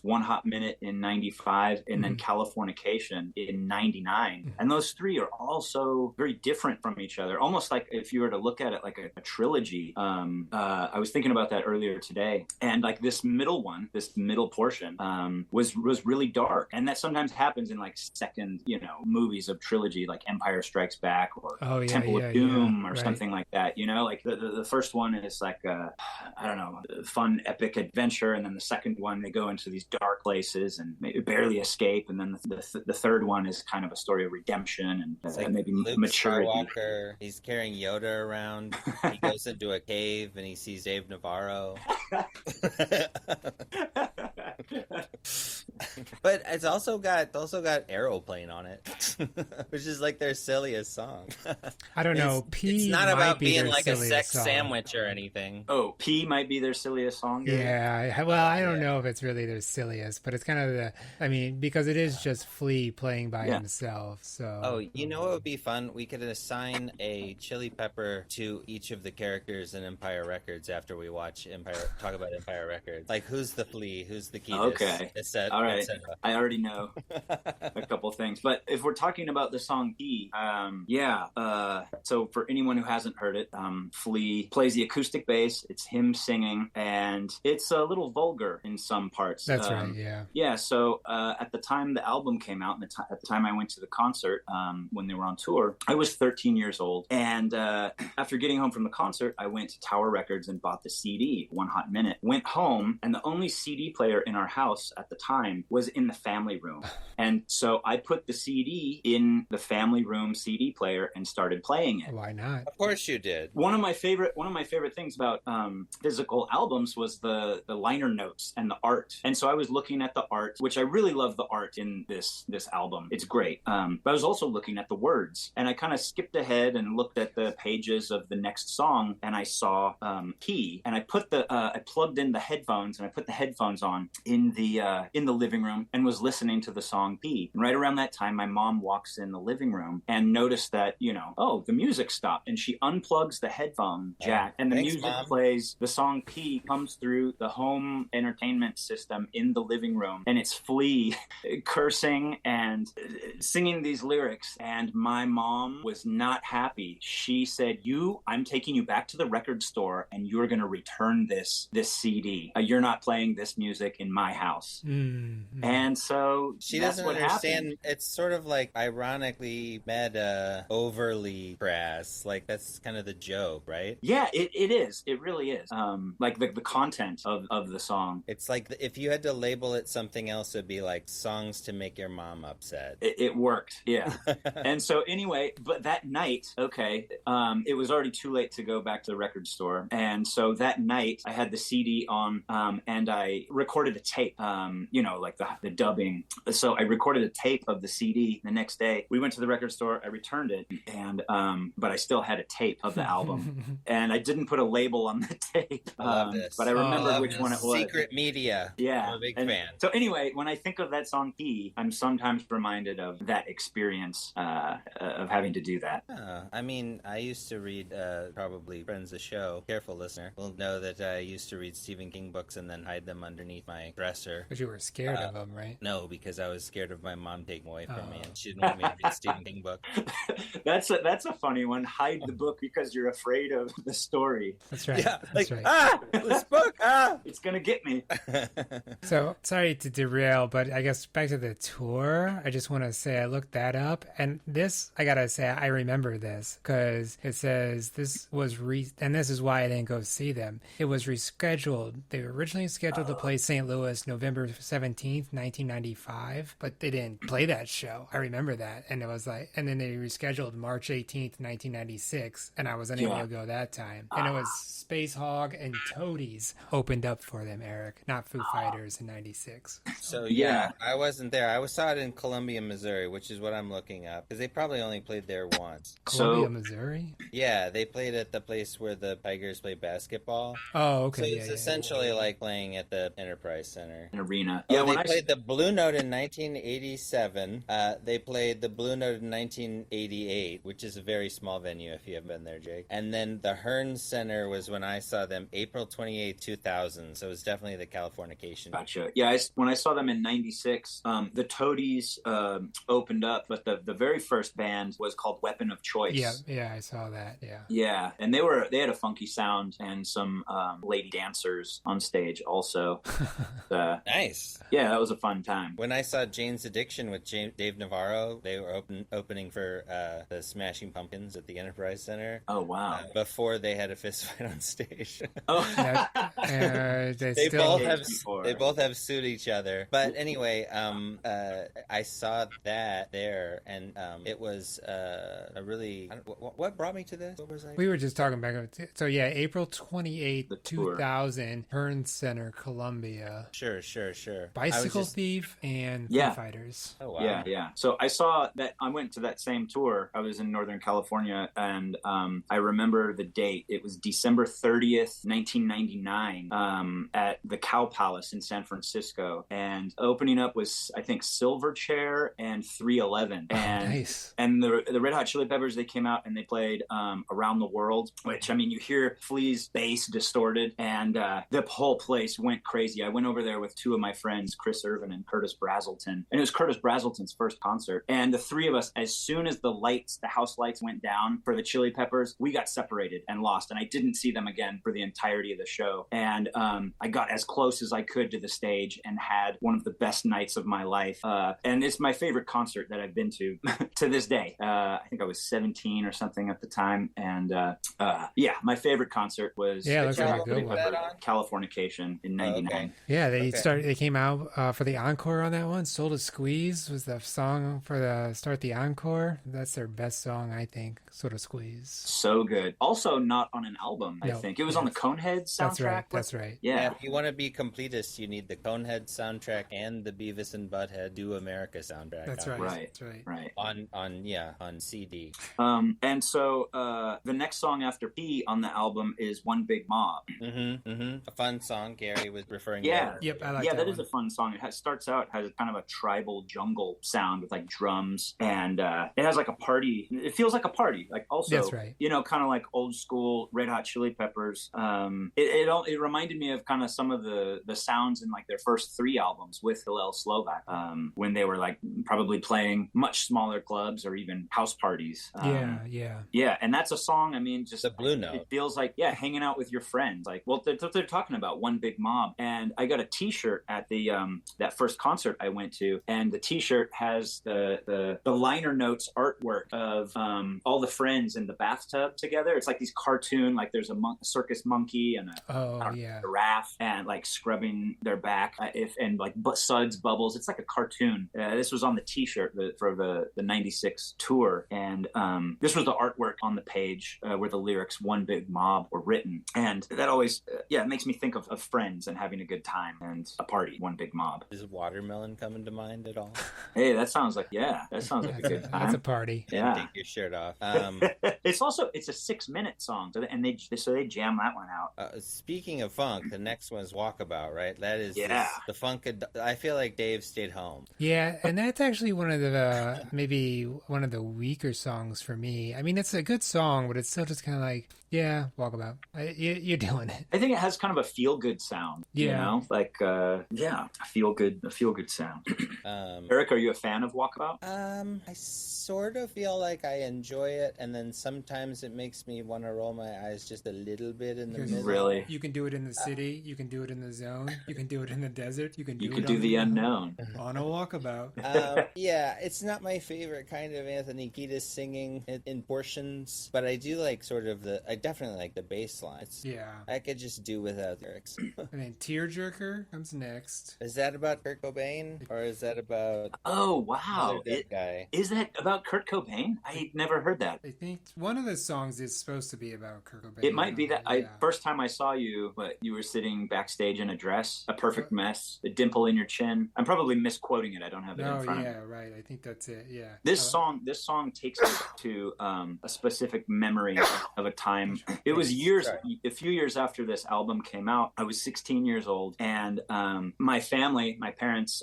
One Hot Minute in 95, and then Californication in 99. And those 3 are also very different from each other, almost like if you were to look at it like a trilogy. I was thinking about that earlier today, and like this middle portion was really dark, and that sometimes happens in like second movies of trilogy, like Empire Strikes Back or Temple of Doom or something like that. Like the first one is like I don't know, fun epic adventure, and then the second one they go into these dark places and maybe barely escape, and then the third one is kind of a story of redemption and like maybe Luke maturity. Skywalker, he's carrying Yoda around. He goes into a cave and he sees Dave Navarro. But it's also got Aeroplane on it, which is like their silliest song. I don't know. It's not about being like a sex sandwich or anything. Oh, P might be their silliest song. Yeah. Well, I don't know if it's really their silliest, but it's kind of because it is just Flea playing by himself. So. Oh, you know what would be fun? We could assign a Chili Pepper to each of the characters in Empire Records after we watch talk about Empire Records. Like, who's the Flea? Who's the Ketis? Okay. All right. I already know a couple things, but if we're talking about the song P, so for anyone who hasn't heard it, Flea plays the acoustic bass. It's him singing, and it's a little vulgar in some parts. That's right. Yeah. Yeah. So at the time the album came out, and at the time I went to the concert when they were on tour, I was 13 years old, and after getting home from the concert, I went to Tower Records and bought the CD, One Hot Minute. Went home, and the only CD player in our house at the time was in the family room. And so I put the CD in the family room CD player and started playing it. Why not? Of course you did. One of my favorite things about physical albums was the liner notes and the art. And so I was looking at the art, which I really love the art in this album. It's great. But I was also looking at the words, and I kind of skipped ahead and looked at the pages of the next song, and I saw Key, and I plugged in the headphones, and I put the headphones on in the living room and was listening to the song P. And right around that time, my mom walks in the living room and noticed that, the music stopped, and she unplugs the headphone jack, and the music plays. The song P comes through the home entertainment system in the living room, and it's Flea cursing and singing these lyrics, and my mom was not happy. She said, I'm taking you back to the record store, and you're going to return this CD. You're not playing this music in my house. Mm-hmm. And so she doesn't understand. It's sort of like ironically meta, overly crass. Like that's kind of the joke, right? Yeah, it is. It really is. Like the content of the song. It's like if you had to label it something else, it'd be like songs to make your mom upset. It worked, yeah. And so anyway, but that night, it was already too late to go back to the record store. And so that night I had the CD on, and I recorded a tape, like the dubbing. So I recorded a tape of the CD. The next day we went to the record store, I returned it, and but I still had a tape of the album. And I didn't put a label on the tape. I love this. But I remembered which one it was. Secret media. Yeah. I'm a big fan. So anyway, when I think of that song P, I'm sometimes reminded of that experience of having to do that. I mean, I used to read, probably friends of the show, careful listener, will know that I used to read Stephen King books and then hide them underneath my dresser. But you were scared scared of them, right? No, because I was scared of my mom taking away from me, and she didn't want me to read Stephen King book. That's a funny one. Hide the book because you're afraid of the story. That's right. Yeah, That's like, right. this book, It's gonna get me. So sorry to derail, but I guess back to the tour. I just want to say I looked that up, and this I gotta say I remember this because it says this was and this is why I didn't go see them. It was rescheduled. They were originally scheduled to play St. Louis November 17th, 1995, but they didn't play that show. I remember that, and it was like, and then they rescheduled March 18th, 1996, and I was unable to go that time. And it was Space Hog and Toadies opened up for them, Eric, not Foo Fighters in 96. So yeah, I wasn't there. I saw it in Columbia, Missouri, which is what I'm looking up because they probably only played there once. Columbia, Missouri? Yeah, they played at the place where the Tigers play basketball. Oh, okay. So it's essentially like playing at the Enterprise Center. An arena. Yeah, they played the Blue Note in 1987. They played the Blue Note in 1988, which is a very small venue if you haven't been there, Jake. And then the Hearn Center was when I saw them April 28, 2000. So it was definitely the Californication. Gotcha. Yeah, when I saw them in 96, the Toadies opened up, but the very first band was called Weapon of Choice. Yeah, I saw that. Yeah. Yeah, and they had a funky sound and some lady dancers on stage also. Nice. Yeah, that was a fun time. When I saw Jane's Addiction with Dave Navarro, they were opening for the Smashing Pumpkins at the Enterprise Center. Oh, wow. Before they had a fist fight on stage. They both have sued each other. But anyway, I saw that there, and it was a really... What brought me to this? What was I? We were just talking back. So yeah, April 28th, 2000, Hearn Center, Columbia. Sure. Bicycle Thief and Foo Fighters. Oh, wow. Yeah. So I saw that. I went to that same tour. I was in Northern California, and I remember the date. It was December 30th, 1999, at the Cow Palace in San Francisco. And opening up was, I think, Silverchair and 311. And, nice. And the Red Hot Chili Peppers, they came out and they played Around the World, which, I mean, you hear Flea's bass distorted, and the whole place went crazy. I went over there with two of my friends, Chris Irvin and Curtis Brazelton, and it was Curtis Brazelton's first concert. And the three of us, as soon as the house lights went down for the Chili Peppers, we got separated and lost, and I didn't see them again for the entirety of the show. And I got as close as I could to the stage and had one of the best nights of my life. And it's my favorite concert that I've been to to this day. I think I was 17 or something at the time, and my favorite concert was Californication in '99. Okay. Yeah, they came out for the encore on that one. Soul to Squeeze was the song for the start the encore. That's their best song, I think. Soul to Squeeze. So good. Also not on an album, I think. It was on the Coneheads soundtrack. That's right. Yeah. If you want to be completist, you need the Coneheads soundtrack and the Beavis and Butthead Do America soundtrack. That's right. Right. On CD. And so the next song after P on the album is One Big Mob. A fun song. Gary was referring to. Yep, I like that. That is a fun song. It starts out, has kind of a tribal jungle sound with like drums, and it has like a party. It feels like a party. Like also, that's right. Kind of like old school Red Hot Chili Peppers. It reminded me of kind of some of the sounds in like their first three albums with Hillel Slovak, when they were like probably playing much smaller clubs or even house parties. Yeah, and that's a song. I mean, just the Blue Note. It feels like hanging out with your friends. Like, well, that's what they're talking about. One Big Mob. And I got a T-shirt at the that first concert I went to, and the T-shirt has the liner notes artwork of all the friends in the bathtub together. It's like these cartoon, like there's a circus monkey and a giraffe, and like scrubbing their back and like suds bubbles. It's like a cartoon. This was on the T-shirt for the '96 tour, and this was the artwork on the page where the lyrics "One Big Mob" were written, and that always it makes me think of friends and having a good time and a party. One Big Mob. Does Watermelon come into mind at all? Hey, that sounds like a good time. That's a party. Yeah, take your shirt off. It's a 6-minute song, and they jam that one out. Speaking of funk, the next one's Walkabout, right? That is the funk. I feel like Dave stayed home. Yeah, and that's actually one of the maybe one of the weaker songs for me. I mean, it's a good song, but it's still just kind of like, Walkabout. You're doing it. I think it has kind of a feel-good sound. Yeah. Like, a feel good sound. Eric, are you a fan of Walkabout? I sort of feel like I enjoy it, and then sometimes it makes me want to roll my eyes just a little bit in the middle. Really? You can do it in the city. You can do it in the zone. You can do it in the desert. You can do the unknown on a walkabout. Yeah, it's not my favorite kind of Anthony Kiedis singing in portions, but I do like I definitely like the bass lines. Yeah. I could just do without lyrics. And then Tearjerker comes next. Is that about Kurt Cobain, or is that about? Oh wow, guy? Is that about Kurt Cobain? I never heard that. I think one of the songs is supposed to be about Kurt Cobain. It might be that. First time I saw you, you were sitting backstage in a dress, a perfect mess, a dimple in your chin. I'm probably misquoting it. I don't have it in front of me. Yeah, right. I think that's it. Yeah. This song takes me to a specific memory of a time. It was a few years after this album came out. I was 16 years old, and my parents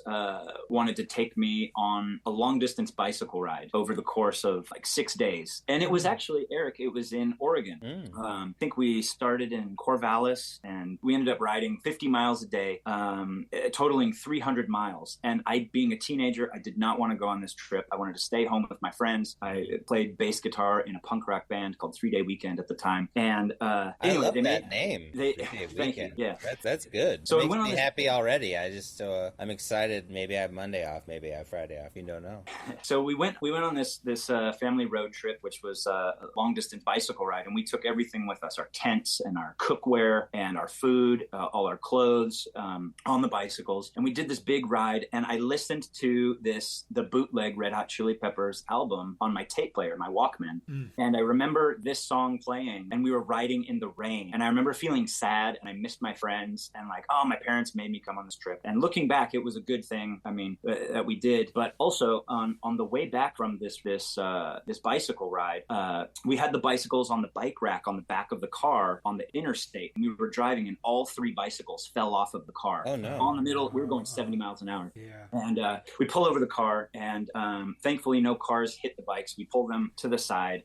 wanted to take me on a long distance bicycle ride over the course of like 6 days. And it was actually, Eric, it was in Oregon. I think we started in Corvallis, and we ended up riding 50 miles a day, totaling 300 miles. And being a teenager, I did not want to go on this trip. I wanted to stay home with my friends. I played bass guitar in a punk rock band called 3 Day Weekend at the time. And anyway, I love that name. Thank you. Yeah, that's good. So it makes me happy already. I'm excited. Maybe I have Monday off. Maybe I have Friday off. You don't know. So we went on this family road trip, which was a long distance bicycle ride, and we took everything with us: our tents and our cookware and our food, all our clothes, on the bicycles. And we did this big ride, and I listened to the bootleg Red Hot Chili Peppers album on my tape player, my Walkman. And I remember this song playing, and we were riding in the rain. And I remember feeling sad, and I missed my friends, and like, oh, my parents made me come on this trip. And looking back, it was a good thing, that we did. But also on the way back from this bicycle ride, we had the bicycles on the bike rack on the back of the car on the interstate. We were driving, and all 3 bicycles fell off of the car. Oh no! On the middle, we were going 70 miles an hour. Yeah. And we pull over the car, and thankfully no cars hit the bikes. We pull them to the side,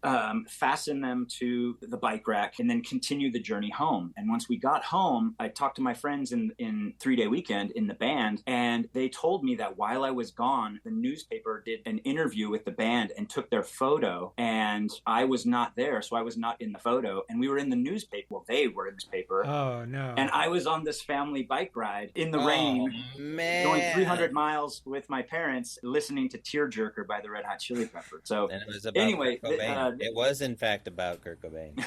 fasten them to the bike rack, and then continue the journey home. And once we got home, I talked to my friends in 3 Day Weekend in the band, and they told me that while I was gone, the newspaper did an interview with the band and took their photo, and I was not there, so I was not in the photo. And we were in the newspaper. Well, they were in the newspaper. Oh no! And I was on this family bike ride in the rain, going 300 miles with my parents, listening to Tearjerker by the Red Hot Chili Peppers. So and it was about Kurt Cobain. It was in fact about Kurt Cobain.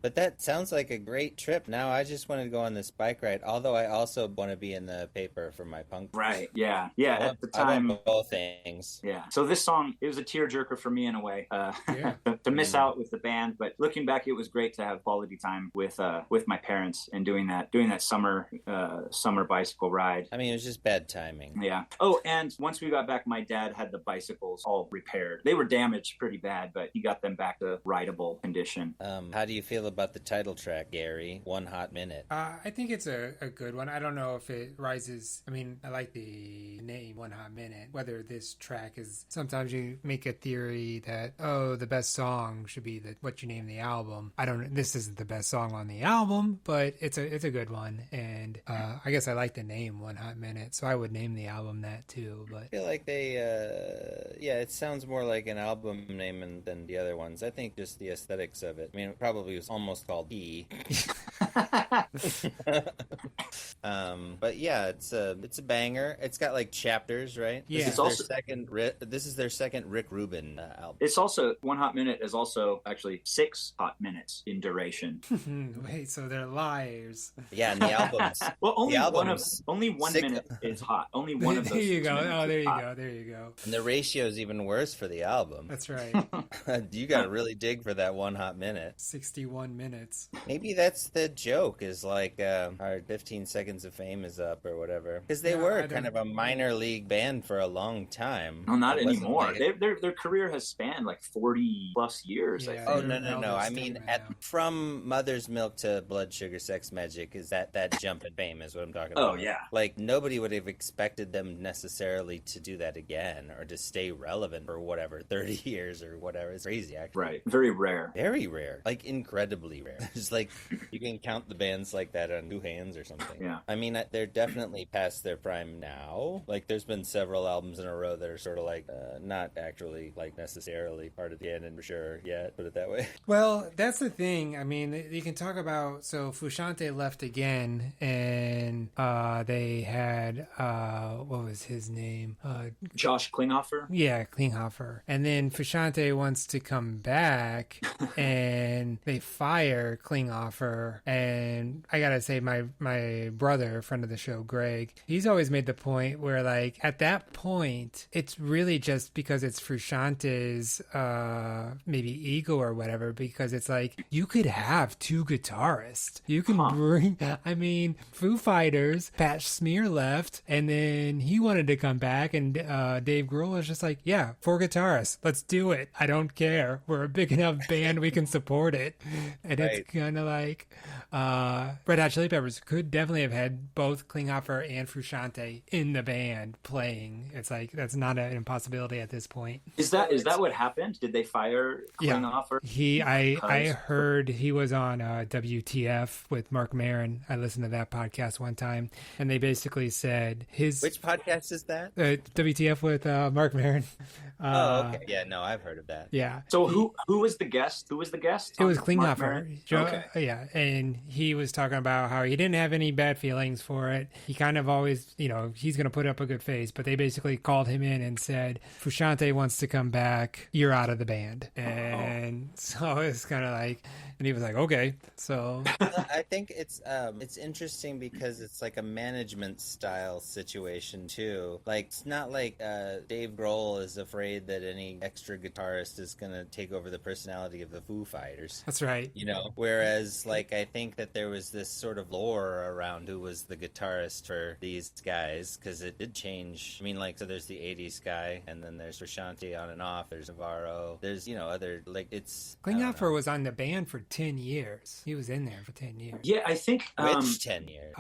But that sounds like a great trip. Now I just want to go on this bike ride. Although I also want to be in the paper for my punk. Right. Yeah. Yeah. At the time, I want both things. Yeah. So this song, it was a tearjerker for me in a way. To miss out with the band, but looking back, it was great to have quality time with my parents and doing that summer bicycle ride. I mean, it was just bad timing. Yeah. Oh, and once we got back, my dad had the bicycles all repaired. They were damaged pretty bad, but he got them back to rideable condition. How do you feel about the title track, Gary? 1 Hot Minute. I think it's a good one. I don't know if it rises. I mean, I like the name 1 Hot Minute. Whether this track is, sometimes you make a theory that, the best song should be what you name the album. This isn't the best song on the album, but it's a good one. And I guess I like the name 1 Hot Minute, so I would name the album that too. But I feel like they, it sounds more like an album name than the other ones. I think just the aesthetics of it. I mean, it probably was almost called E. But yeah, it's a banger. It's got like chapters, right? Yeah. This is their second Rick Rubin album. It's also 1 Hot Minute is also actually 6 hot minutes in duration. Wait, so they're liars. Yeah, and the albums. Well, only one minute is hot. Only one of those. There you go. Oh, there you hot. go. There you go. And the ratio is even worse for the album. That's right. You got to really dig for that 1 hot minute. 61 minutes. Maybe that's the joke. Is like our 15 seconds of fame is up or whatever. Because they were kind of a minor league band for a long time. No, not anymore. Their career has spanned like 40 plus years. Yeah, I think. Oh no! I mean, from Mother's Milk to Blood Sugar Sex Magic is that jump in fame is what I'm talking about. Oh yeah. Like nobody would have expected them necessarily to do that again or to stay relevant for whatever 30 years or whatever. It's crazy, actually. Right. Very rare. Very rare. Like incredibly rare. It's like you can count count the bands like that on two hands or something. Yeah. I mean, they're definitely past their prime now. Like, there's been several albums in a row that are sort of like not actually like necessarily part of the canon for sure yet. Put it that way. Well, that's the thing. I mean, you can talk about, so Frusciante left again, and they had what was his name? Josh Klinghoffer. Yeah, Klinghoffer. And then Frusciante wants to come back, and they fire Klinghoffer. And I gotta say, my brother, friend of the show, Greg, he's always made the point where, like, at that point, it's really just because it's Frusciante's maybe ego or whatever, because it's like, you could have two guitarists. You can bring, I mean, Foo Fighters, Pat Smear left, and then he wanted to come back, and Dave Grohl was just like, yeah, 4 guitarists, let's do it. I don't care. We're a big enough band, we can support it. And Right. it's kind of like Red Hot Chili Peppers could definitely have had both Klinghoffer and Frusciante in the band playing. It's like, that's not an impossibility at this point. Is that what happened? Did they fire Klinghoffer? I heard he was on WTF with Mark Maron. I listened to that podcast one time, and they basically said Which podcast is that? WTF with Mark Maron. Okay. Yeah, no, I've heard of that. Yeah. So who was the guest? Who was the guest? It was on Mark Klinghoffer. Maron? Okay. Yeah, and he was talking about how he didn't have any bad feelings for it. He kind of always, he's going to put up a good face, but they basically called him in and said, Frusciante wants to come back. You're out of the band. And so it's kind of like, and he was like, okay. So I think it's interesting because it's like a management style situation too. Like, it's not like Dave Grohl is afraid that any extra guitarist is gonna take over the personality of the Foo Fighters. that's right. Whereas, like, I think that there was this sort of lore around who was the guitarist for these guys, because it did change. I mean, like, so there's the 80s guy, and then there's Frusciante on and off, there's Navarro, there's, other, like, it's... Klinghoffer was on the band for 10 years. He was in there for 10 years. Yeah, I think. Which 10 years?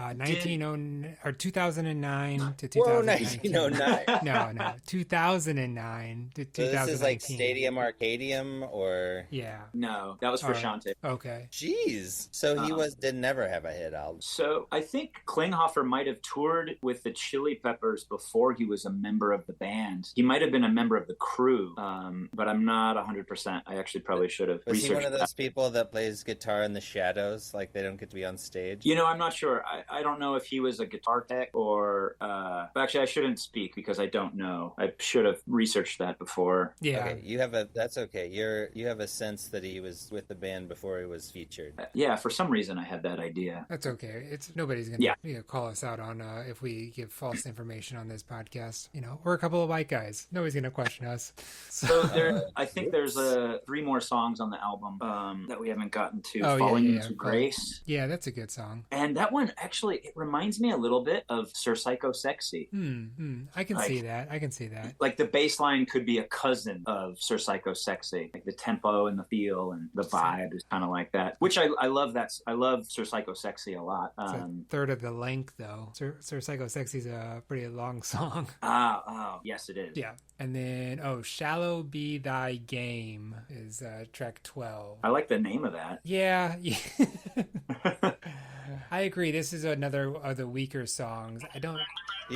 2009 to Whoa, 2019. 1909. No, 2009 to So 2019. this is like Stadium Arcadium, or... Yeah. No, that was Frusciante. Okay. Jeez. So he did never have a hit album. So I think Klinghoffer might have toured with the Chili Peppers before he was a member of the band. He might have been a member of the crew, but I'm not 100%. I actually probably should have Was researched he one of those that. people that plays guitar in the shadows, like they don't get to be on stage? I'm not sure. I don't know if he was a guitar tech or... actually, I shouldn't speak because I don't know. I should have researched that before. Yeah. Okay, that's okay. You have a sense that he was with the band before he was featured. Yeah, for some reason I had that idea. That's okay. It's nobody's gonna call us out on if we give false information on this podcast. We're a couple of white guys. Nobody's gonna question us. So I think there's 3 more songs on the album that we haven't gotten to. Oh, Falling yeah. into Grace. Yeah, that's a good song. And that one actually, it reminds me a little bit of Sir Psycho Sexy. I can see that. Like the bass line could be a cousin of Sir Psycho Sexy. Like the tempo and the feel and the vibe is kind of like that. Which I love that. I love Sir Psycho Sexy a lot. It's a third of the length though. Sir Psycho Sexy's a pretty long song. Oh, yes it is. Yeah. And then Shallow Be Thy Game is track 12. I like the name of that. Yeah. I agree. This is another of the weaker songs. You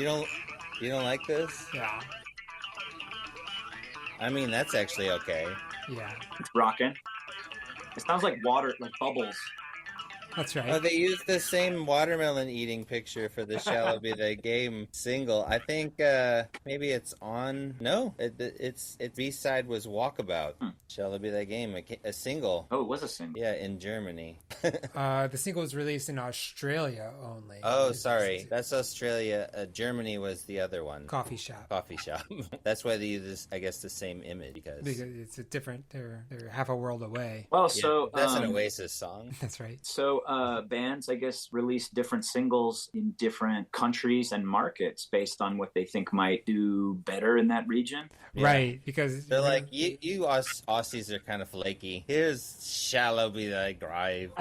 don't like this? Yeah. I mean, that's actually okay. Yeah. It's rocking. It sounds like water, like bubbles. That's right. Oh, they used the same watermelon eating picture for the Shallow Be Thy Game single. I think maybe it's on. No, its B-side was Walkabout. Shallow Be Thy Game, a single. Oh, it was a single. Yeah, in Germany. The single was released in Australia only. Oh, sorry. That's Australia. Germany was the other one. Coffee shop. That's why they use, I guess, the same image because it's a different. They're half a world away. Well, yeah, so that's an Oasis song. That's right. So bands, I guess, release different singles in different countries and markets based on what they think might do better in that region. Yeah. Right, because they're like, you Aussies are kind of flaky. Here's Shallow Be Thy Grave.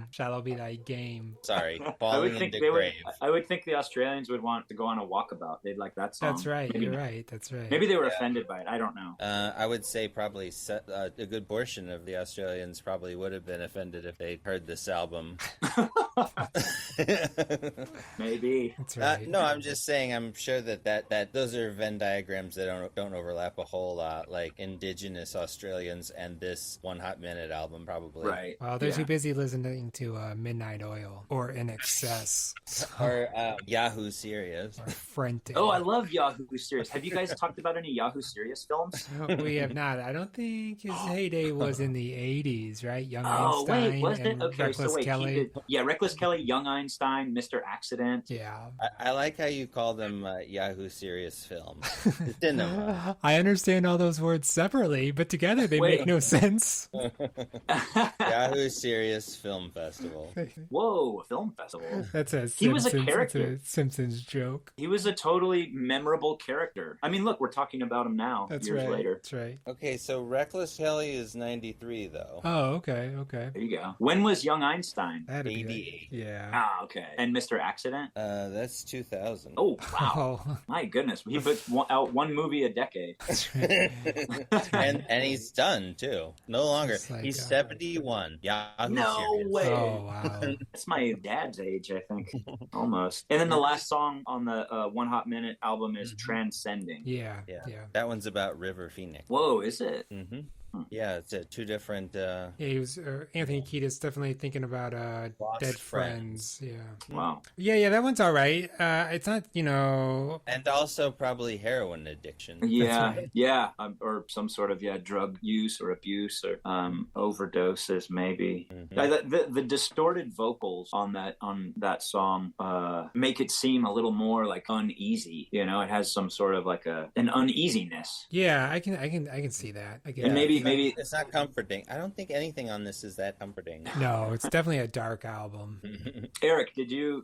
Shallow Be Thy Game. Sorry, Falling into Grave. I would think the Australians would want to go on a walkabout. They'd like that song. That's right. You're right. That's right. Maybe they were offended by it. I don't know. I would say probably a good portion of the Australians probably would have been offended if they heard this album album. Maybe. That's right. No, I'm just saying. I'm sure that those are Venn diagrams that don't overlap a whole lot. Like Indigenous Australians and this One Hot Minute album, probably. Right. Well, they're too busy listening to Midnight Oil or In Excess Or Yahoo Serious. or Frente. Oh, I love Yahoo Serious. Have you guys talked about any Yahoo Serious films? We have not. I don't think his heyday was in the 80s, right? Young Oh, Einstein wait, wasn't it? and Okay, Reckless so wait, Kelly. Reckless Kelly, Young Einstein, Mr. Accident. Yeah. I like how you call them Yahoo Serious films. Cinema. I understand all those words separately, but together they make no sense. Yahoo Serious Film Festival. Whoa, a film festival. That's a He was a Simpsons, character. it's a Simpsons joke. He was a totally memorable character. I mean, look, we're talking about him now, That's years right. later. That's right. Okay, so Reckless Kelly is 93, though. Oh, okay. There you go. When was Young Einstein? That'd be 88. Yeah. Ah, okay. And Mr. Accident? That's 2000. Oh, wow. Oh, My goodness. He puts out one movie a decade. and he's done, too. No longer. It's like, He's 71. Yahoo No Serious. way. oh wow. That's my dad's age, I think. Almost. And then the last song on the One Hot Minute album is Transcending. Yeah. Yeah. Yeah. That one's about River Phoenix. Whoa, is it? Mm-hmm. Yeah, it's two different. Yeah, he was Anthony Kiedis definitely thinking about Lost dead friends. friends. Yeah. Wow. Yeah, that one's all right. It's not, And also probably heroin addiction. Yeah, right. yeah, or some sort of drug use or abuse or overdoses, maybe. The distorted vocals on that song make it seem a little more like uneasy. It has some sort of like an uneasiness. Yeah, I can see that. I get And that. maybe It's not comforting. I don't think anything on this is that comforting. No, it's definitely a dark album. Eric, did you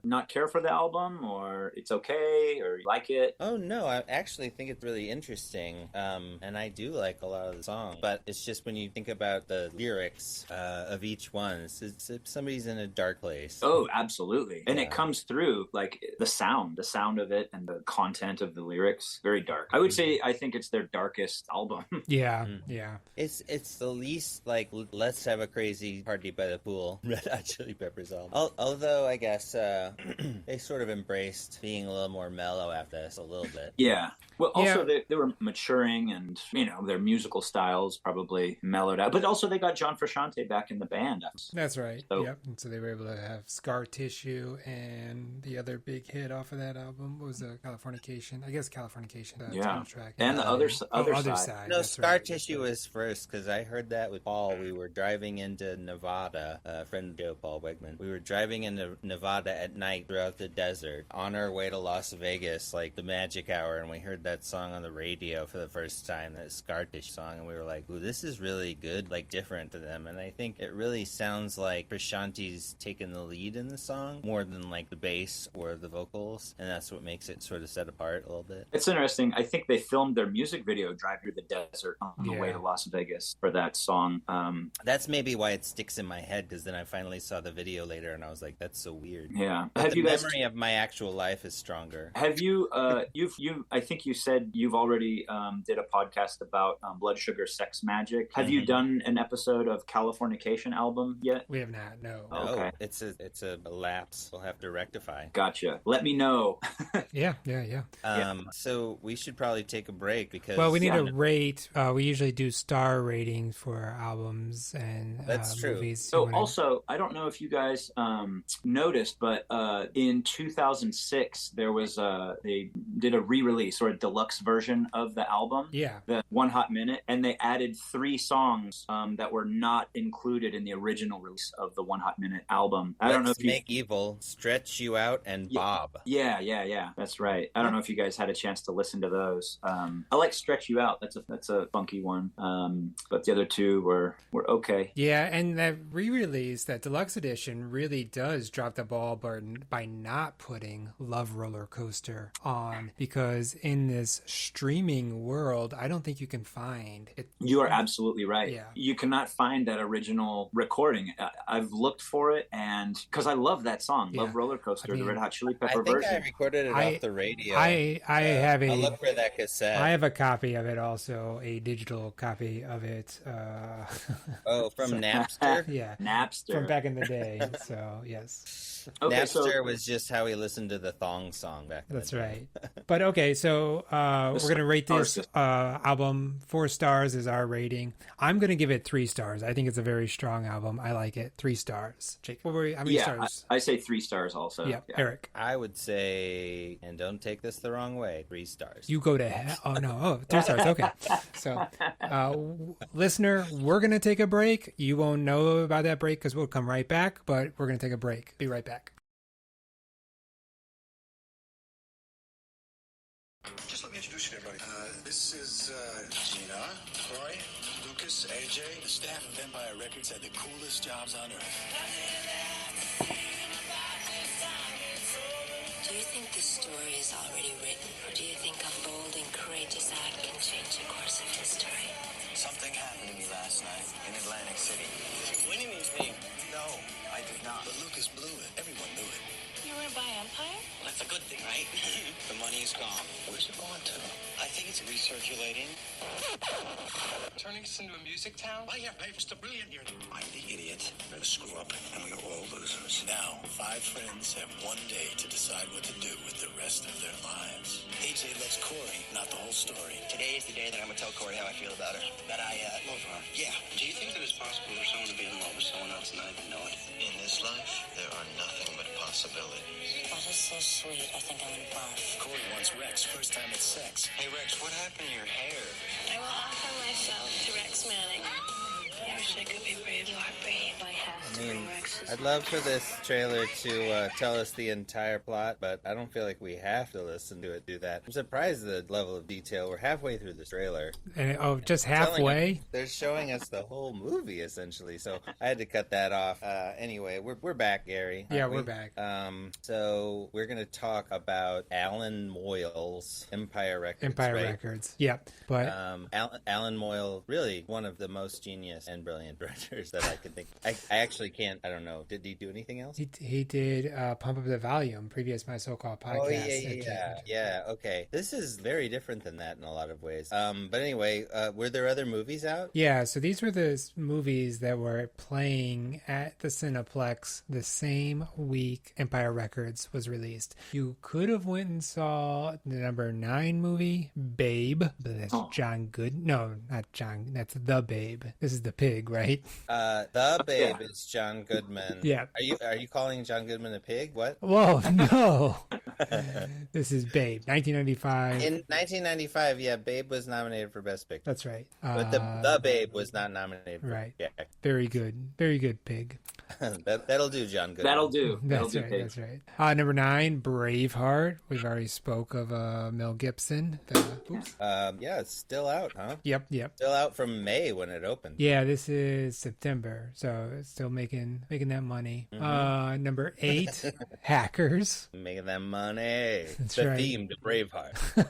not care for the album, or it's okay, or you like it? Oh no, I actually think it's really interesting, and I do like a lot of the songs. But it's just when you think about the lyrics of each one, it's somebody's in a dark place. Oh, absolutely, and Yeah. it comes through like the sound of it, and the content of the lyrics. Very dark. I would say I think it's their darkest album. Yeah, yeah. It's the least like let's have a crazy party by the pool Red Hot Chili Peppers album. Although I guess they sort of embraced being a little more mellow after this a little bit. Yeah. Well, also they were maturing, and their musical styles probably mellowed out. But also they got John Frusciante back in the band. That's right. So- Yep. And so they were able to have Scar Tissue, and the other big hit off of that album was Californication. I guess Californication. The title track. And the other other side. side. No, that's Scar right. Tissue was first because I heard that with Paul. We were driving into Nevada, friend Joe Paul Wegman. We were driving into Nevada at night throughout the desert on our way to Las Vegas, like the magic hour, and we heard that song on the radio for the first time, that Scar Tissue song, and we were like, ooh, this is really good, like different to them. And I think it really sounds like Frusciante's taken the lead in the song more than like the bass or the vocals, and that's what makes it sort of set apart a little bit. It's interesting. I think they filmed their music video Drive Through the Desert on the way to Las Vegas for that song. That's maybe why it sticks in my head, because then I finally saw the video later and I was like, that's so weird. Yeah. But Have the you guys memory of my actual life is stronger. Have you I think you said you've already did a podcast about Blood Sugar Sex Magic. Have you done an episode of Californication album yet? We have not. No. No, Okay. it's a lapse. We'll have to rectify. Gotcha. Let me know. Yeah. So we should probably take a break because Well, we need to rate. We usually do star ratings for our albums and That's true. movies. So also, I don't know if you guys noticed, but in 2006 there was they did a re-release or a deluxe version of the album. Yeah. The One Hot Minute, and they added 3 songs that were not included in the original release of the One Hot Minute album. I don't know if you Make Evil, Stretch You Out, and Bob. Yeah, that's right. I don't know if you guys had a chance to listen to those. I like Stretch You Out. That's a funky one. But the other 2 were okay. Yeah, and that re-release, that deluxe edition, really does drop the ball by not putting Love Roller Coaster on, because in this streaming world, I don't think you can find it. You are absolutely right. Yeah. You cannot find that original recording. I've looked for it, and because I love that song, Yeah. Love Roller Coaster, I mean, the Red Hot Chili I Pepper think version. I recorded it off the radio. I have I'll look for that cassette. I have a copy of it also, a digital digital copy of it. Oh, from Napster? Yeah. Napster. From back in the day. So, yes. Okay, Napster was just how we listened to the Thong song back in That's the day. right. But okay, so we're going to rate this album. 4 stars is our rating. I'm going to give it 3 stars. I think it's a very strong album. I like it. 3 stars. Jake, how many stars? I say 3 stars also. Yeah. Eric. I would say, and don't take this the wrong way, 3 stars. You go to hell. Oh, no. Oh, 3 stars. Okay. So, listener, we're going to take a break. You won't know about that break because we'll come right back, but we're going to take a break. Be right back. Just let me introduce you to everybody. This is Gina, Troy, Lucas, AJ. The staff of Empire Records had the coolest jobs on earth. Do you think this story is already written, or do you think a bold and courageous act can change the course of history? Something happened to me last night in Atlantic City. Did you win anything? No, I did not. But Lucas blew it. Everyone knew it. You want to buy Empire? Well, that's a good thing, right? The money is gone. Where's it going to? I think it's recirculating. Turning this into a music town? Why, yeah, it's the brilliant here. I'm the idiot. I'm gonna screw up, and we're all losers. Now, 5 friends have one day to decide what to do with the rest of their lives. AJ loves Corey, not the whole story. Today is the day that I'm gonna tell Corey how I feel about her. That I love her. Yeah. Do you think that it's possible for someone to be in love with someone else and not even know it? In this life, there are nothing but possibilities. That is so sweet. I think I'm gonna barf. Corey wants Rex first time at sex. Hey Rex, what happened to your hair? I will offer myself to Rex Manning. I wish I could be brave, Aubrey. I have to be Rex's. I'd love for this trailer to tell us the entire plot, but I don't feel like we have to listen to it do that. I'm surprised at the level of detail. We're halfway through the trailer. And, just halfway? They're showing us the whole movie, essentially, so I had to cut that off. Anyway, we're back, Gary. Yeah, we're back. So we're going to talk about Allan Moyle's Empire Records. Records. Yeah, but Allan Moyle, really one of the most genius and brilliant directors that I could think. I actually can't. I don't know. Did he do anything else? he did Pump Up the Volume, previous My So-Called Podcast. Oh yeah. Okay, this is very different than that in a lot of ways. But anyway, were there other movies out? Yeah, so these were the movies that were playing at the Cineplex the same week Empire Records was released. You could have went and saw the number 9 movie, Babe, but that's John Good. No, not John. That's The Babe. This is the pig, right? The Babe is John Goodman. Yeah. Are you calling John Goodman a pig? What? Whoa, no. This is Babe, 1995. In 1995, yeah, Babe was nominated for Best Picture. That's right. But the Babe was not nominated for right. Yeah. Very good. Very good pig. That'll do, John Goodman. That'll do. That's right. Pig. That's right. Number 9, Braveheart. We've already spoke of Mel Gibson. Yeah, it's still out, huh? Yep. Still out from May when it opened. Yeah, this is September, so it's still making that money. Mm-hmm. Number 8, Hackers. Making that money. That's the right. theme to Braveheart.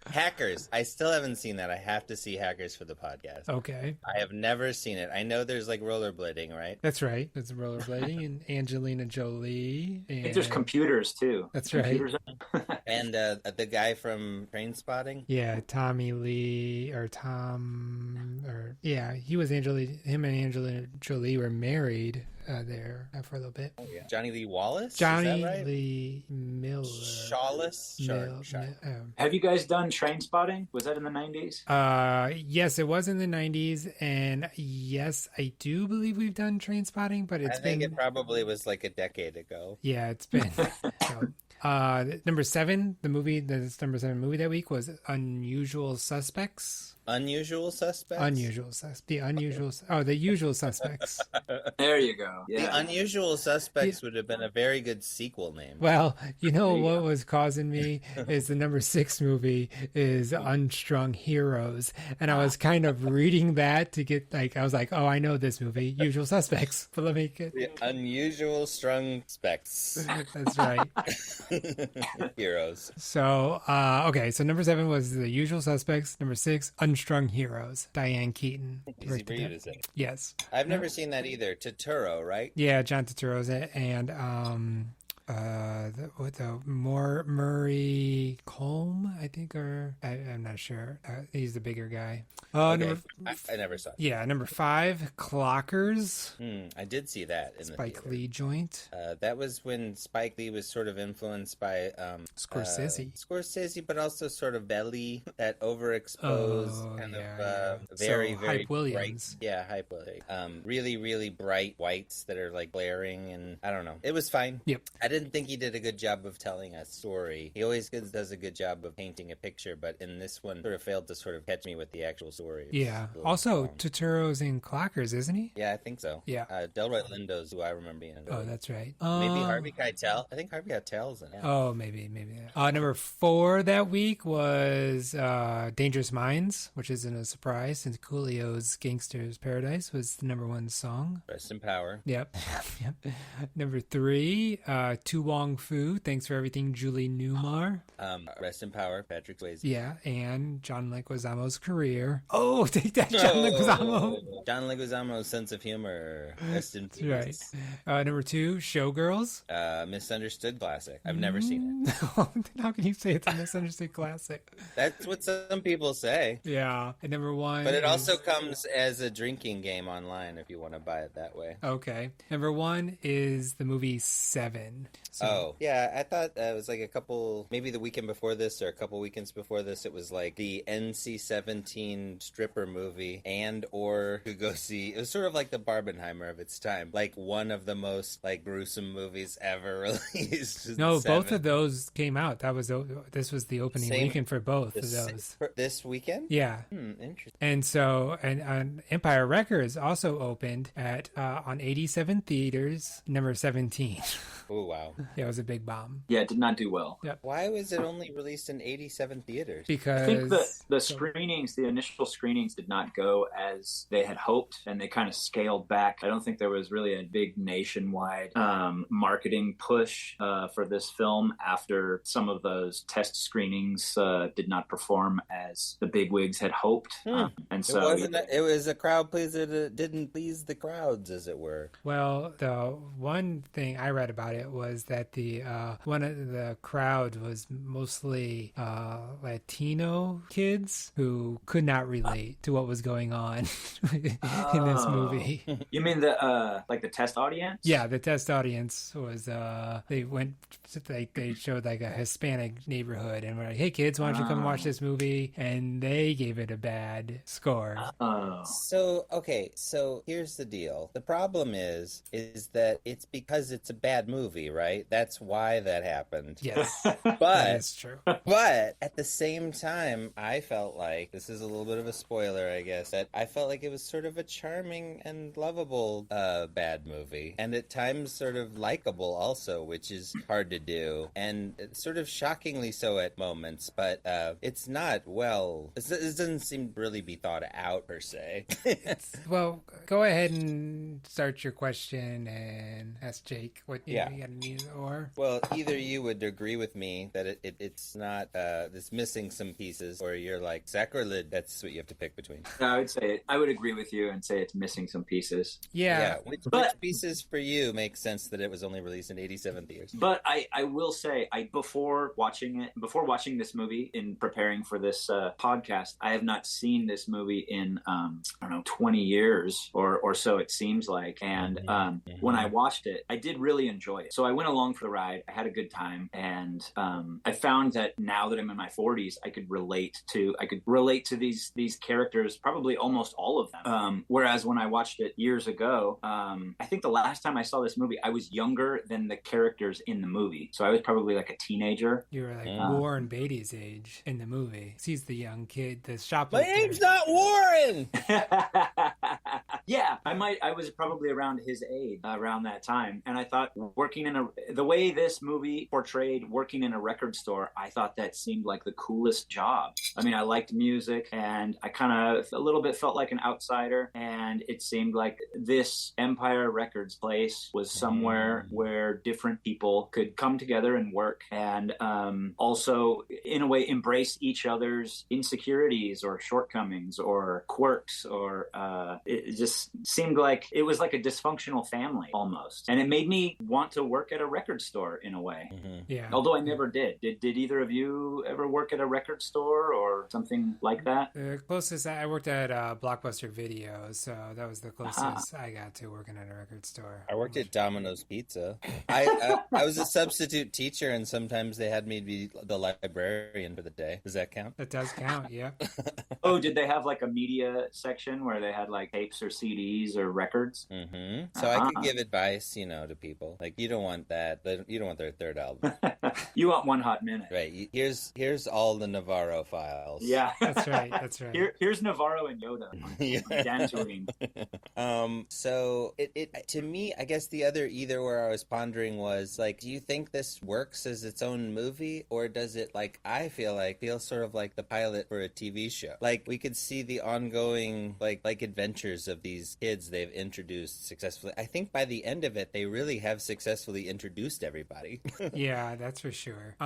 Hackers. I still haven't seen that. I have to see Hackers for the podcast. Okay. I have never seen it. I know there's like rollerblading, right? That's right. There's rollerblading and Angelina Jolie. And... I think there's computers too. That's computers. right. And the guy from Trainspotting. Yeah, Tommy Lee he was him and Angelina Jolie were married there for a little bit. Oh, yeah. Johnny Lee Wallace? Johnny Is that right? Lee Miller. Shawless? Have you guys done Trainspotting? Was that in the 90s? Yes, it was in the 90s, and yes, I do believe we've done Trainspotting, but I think it probably was like a decade ago. Yeah, it's been. Number 7, the number 7 movie that week was Unusual Suspects. Unusual Suspects? The Usual Suspects. There you go. Yeah. The Unusual Suspects would have been a very good sequel name. Well, what was causing me is the number 6 movie is Unstrung Heroes. And I was kind of reading that to get I was like, oh, I know this movie, Usual Suspects. But let me get... The Unusual Strung Specs. That's right. Heroes. So, okay. So number 7 was The Usual Suspects. Number 6, Unstrung Heroes. Diane Keaton. Easy for you to say. Yes. I've never seen that either. Turturro, right? Yeah, John Turturro's it. And the Murray Colm, I think, or I'm not sure. He's the bigger guy. Okay. I never saw it. Yeah, number 5, Clockers. I did see that in Spike the theater. Lee joint. That was when Spike Lee was sort of influenced by Scorsese, but also sort of Belly, that overexposed very Hype Williams. bright. Yeah, Hype Williams. Really, really bright whites that are like glaring, and I don't know. It was fine. Yep. I didn't think he did a good job of telling a story. He always does a good job of painting a picture, but in this one, sort of failed to sort of catch me with the actual story. Yeah. Also, Turturro's in Clockers, isn't he? Yeah, I think so. Yeah. Delroy Lindo's who I remember being in. Oh, that's right. Maybe Harvey Keitel. I think Harvey Keitel's in it. Oh, maybe. Number 4 that week was Dangerous Minds, which isn't a surprise since Coolio's Gangster's Paradise was the number 1 song. Rest in power. Yep. Number 3, Tu Wong Fu, Thanks for Everything, Julie Newmar. Rest in power, Patrick Swayze. Yeah, and John Leguizamo's career. Oh, take that, John Leguizamo. John Leguizamo's sense of humor. Rest in peace. Right. Number 2, Showgirls. Misunderstood classic. I've never seen it. How can you say it's a misunderstood classic? That's what some people say. Yeah. And number 1. But it also comes as a drinking game online if you want to buy it that way. Okay. Number 1 is the movie Seven. Yeah. I thought it was like maybe the weekend before this or a couple weekends before this, it was like the NC-17 stripper movie or to go see. It was sort of like the Barbenheimer of its time. Like one of the most like gruesome movies ever released. No, both of those came out. This was the opening weekend for both of those. This weekend? Yeah. Interesting. And so, and Empire Records also opened at on 87 theaters, number 17. Oh, wow. Yeah, it was a big bomb. Yeah, it did not do well. Yep. Why was it only released in 87 theaters? Because I think the initial screenings did not go as they had hoped, and they kind of scaled back. I don't think there was really a big nationwide marketing push for this film after some of those test screenings did not perform as the bigwigs had hoped. And so it was a crowd pleaser that didn't please the crowds, as it were. Well, the one thing I read about it was that the one of the crowd was mostly Latino kids who could not relate to what was going on in this movie. You mean the test audience? Yeah, the test audience was they showed like a Hispanic neighborhood and were like, "Hey kids, why don't you come watch this movie?" And they gave it a bad score. So here's the deal. The problem is that it's because it's a bad movie, right? That's why that happened. Yes, but that is true. But at the same time, I felt like, this is a little bit of a spoiler, I guess, that I felt like it was sort of a charming and lovable bad movie, and at times sort of likable also, which is hard to do, and sort of shockingly so at moments, but it's not it doesn't seem to really be thought out per se. Well, go ahead and start your question and ask Jake what you got to need, or well, either you would agree with me that it's not it's missing some pieces, or you're like sacrilege. That's what you have to pick between. No, I would agree with you and say it's missing some pieces. Yeah. Which pieces for you make sense that it was only released in 87 theaters? But I will say, before watching this movie, in preparing for this podcast, I have not seen this movie in 20 years or so, it seems like. And when I watched it, I did really enjoy it. So I went along for the ride. I had a good time, and I found that now that I'm in my 40s, I could relate to these characters, probably almost all of them. Whereas when I watched it years ago, I think the last time I saw this movie, I was younger than the characters in the movie. So I was probably like a teenager. You were like Warren Beatty's age in the movie. He's the young kid, the shoplifter. My name's not Warren! Yeah, I was probably around his age around that time. And I thought the way this movie portrayed working in a record store, I thought that seemed like the coolest job. I mean, I liked music, and I kind of a little bit felt like an outsider. And it seemed like this Empire Records place was somewhere where different people could come together and work, and also, in a way, embrace each other's insecurities or shortcomings or quirks, or it just seemed like it was like a dysfunctional family almost, and it made me want to work at a record store in a way. Yeah. Although I never did. Did either of you ever work at a record store or something like that? The closest I worked at Blockbuster Video, so that was the closest I got to working at a record store. I worked at Domino's Pizza. I was a substitute teacher, and sometimes they had me be the librarian for the day. Does that count? That does count, yeah. Oh, did they have like a media section where they had like tapes or CDs or records? So I could give advice, to people. Like, you don't want that. You don't want their third album. You want One Hot Minute. Right. Here's all the Navarro files. Yeah. That's right. Here's Navarro and Yoda. Dantooine. So it to me, I guess the other either where I was pondering was like, do you think this works as its own movie, or does it, like, I feel sort of like the pilot for a TV show? Like, we could see the ongoing like adventures of these kids they've introduced successfully. I think by the end of it, they really have successfully introduced everybody. Yeah, that's for sure.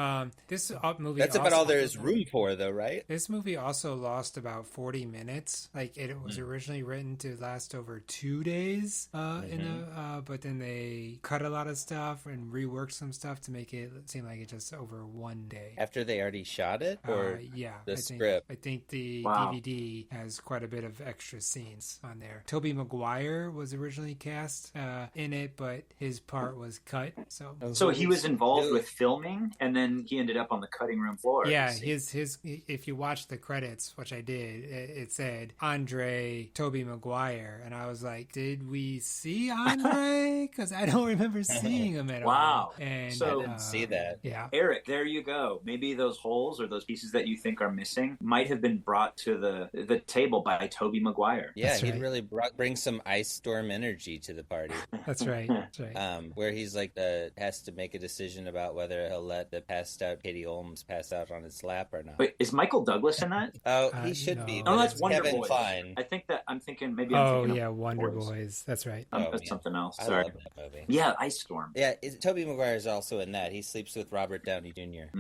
This movie. That's about all there is room for, though, right? This movie also lost about 40 minutes. Like, it was originally written to last over 2 days, but then they cut a lot of stuff and reworked some stuff to make it seem like it's just over 1 day. After they already shot it, or yeah, the script? I think the DVD has quite a bit of extra scenes on there. Tobey Maguire was originally cast in it, but his part was cut. So he was involved with filming, and then he ended up on the cutting room floor. Yeah, his if you watch the credits, which I did, it said Andre Tobey Maguire, and I was like, did we see Andre? Because I don't remember seeing him at all. Wow. And so I didn't see that. Yeah. Eric, there you go. Maybe those holes or those pieces that you think are missing might have been brought to the table by Tobey Maguire. Yeah, That's he'd right. really bring some ice storm energy to the party. That's right. That's right. Where he's like has to make a decision about whether he'll let the passed out Katie Holmes pass out on his lap or not. Wait, is Michael Douglas in that? Oh, he should no. be. Oh, that's it's Wonder Kevin Boys. Kline. I think that I'm thinking Wonder Boys. That's right. That's something else. I Sorry. love that movie. Yeah, Ice Storm. Yeah, Tobey Maguire is also in that. He sleeps with Robert Downey Jr.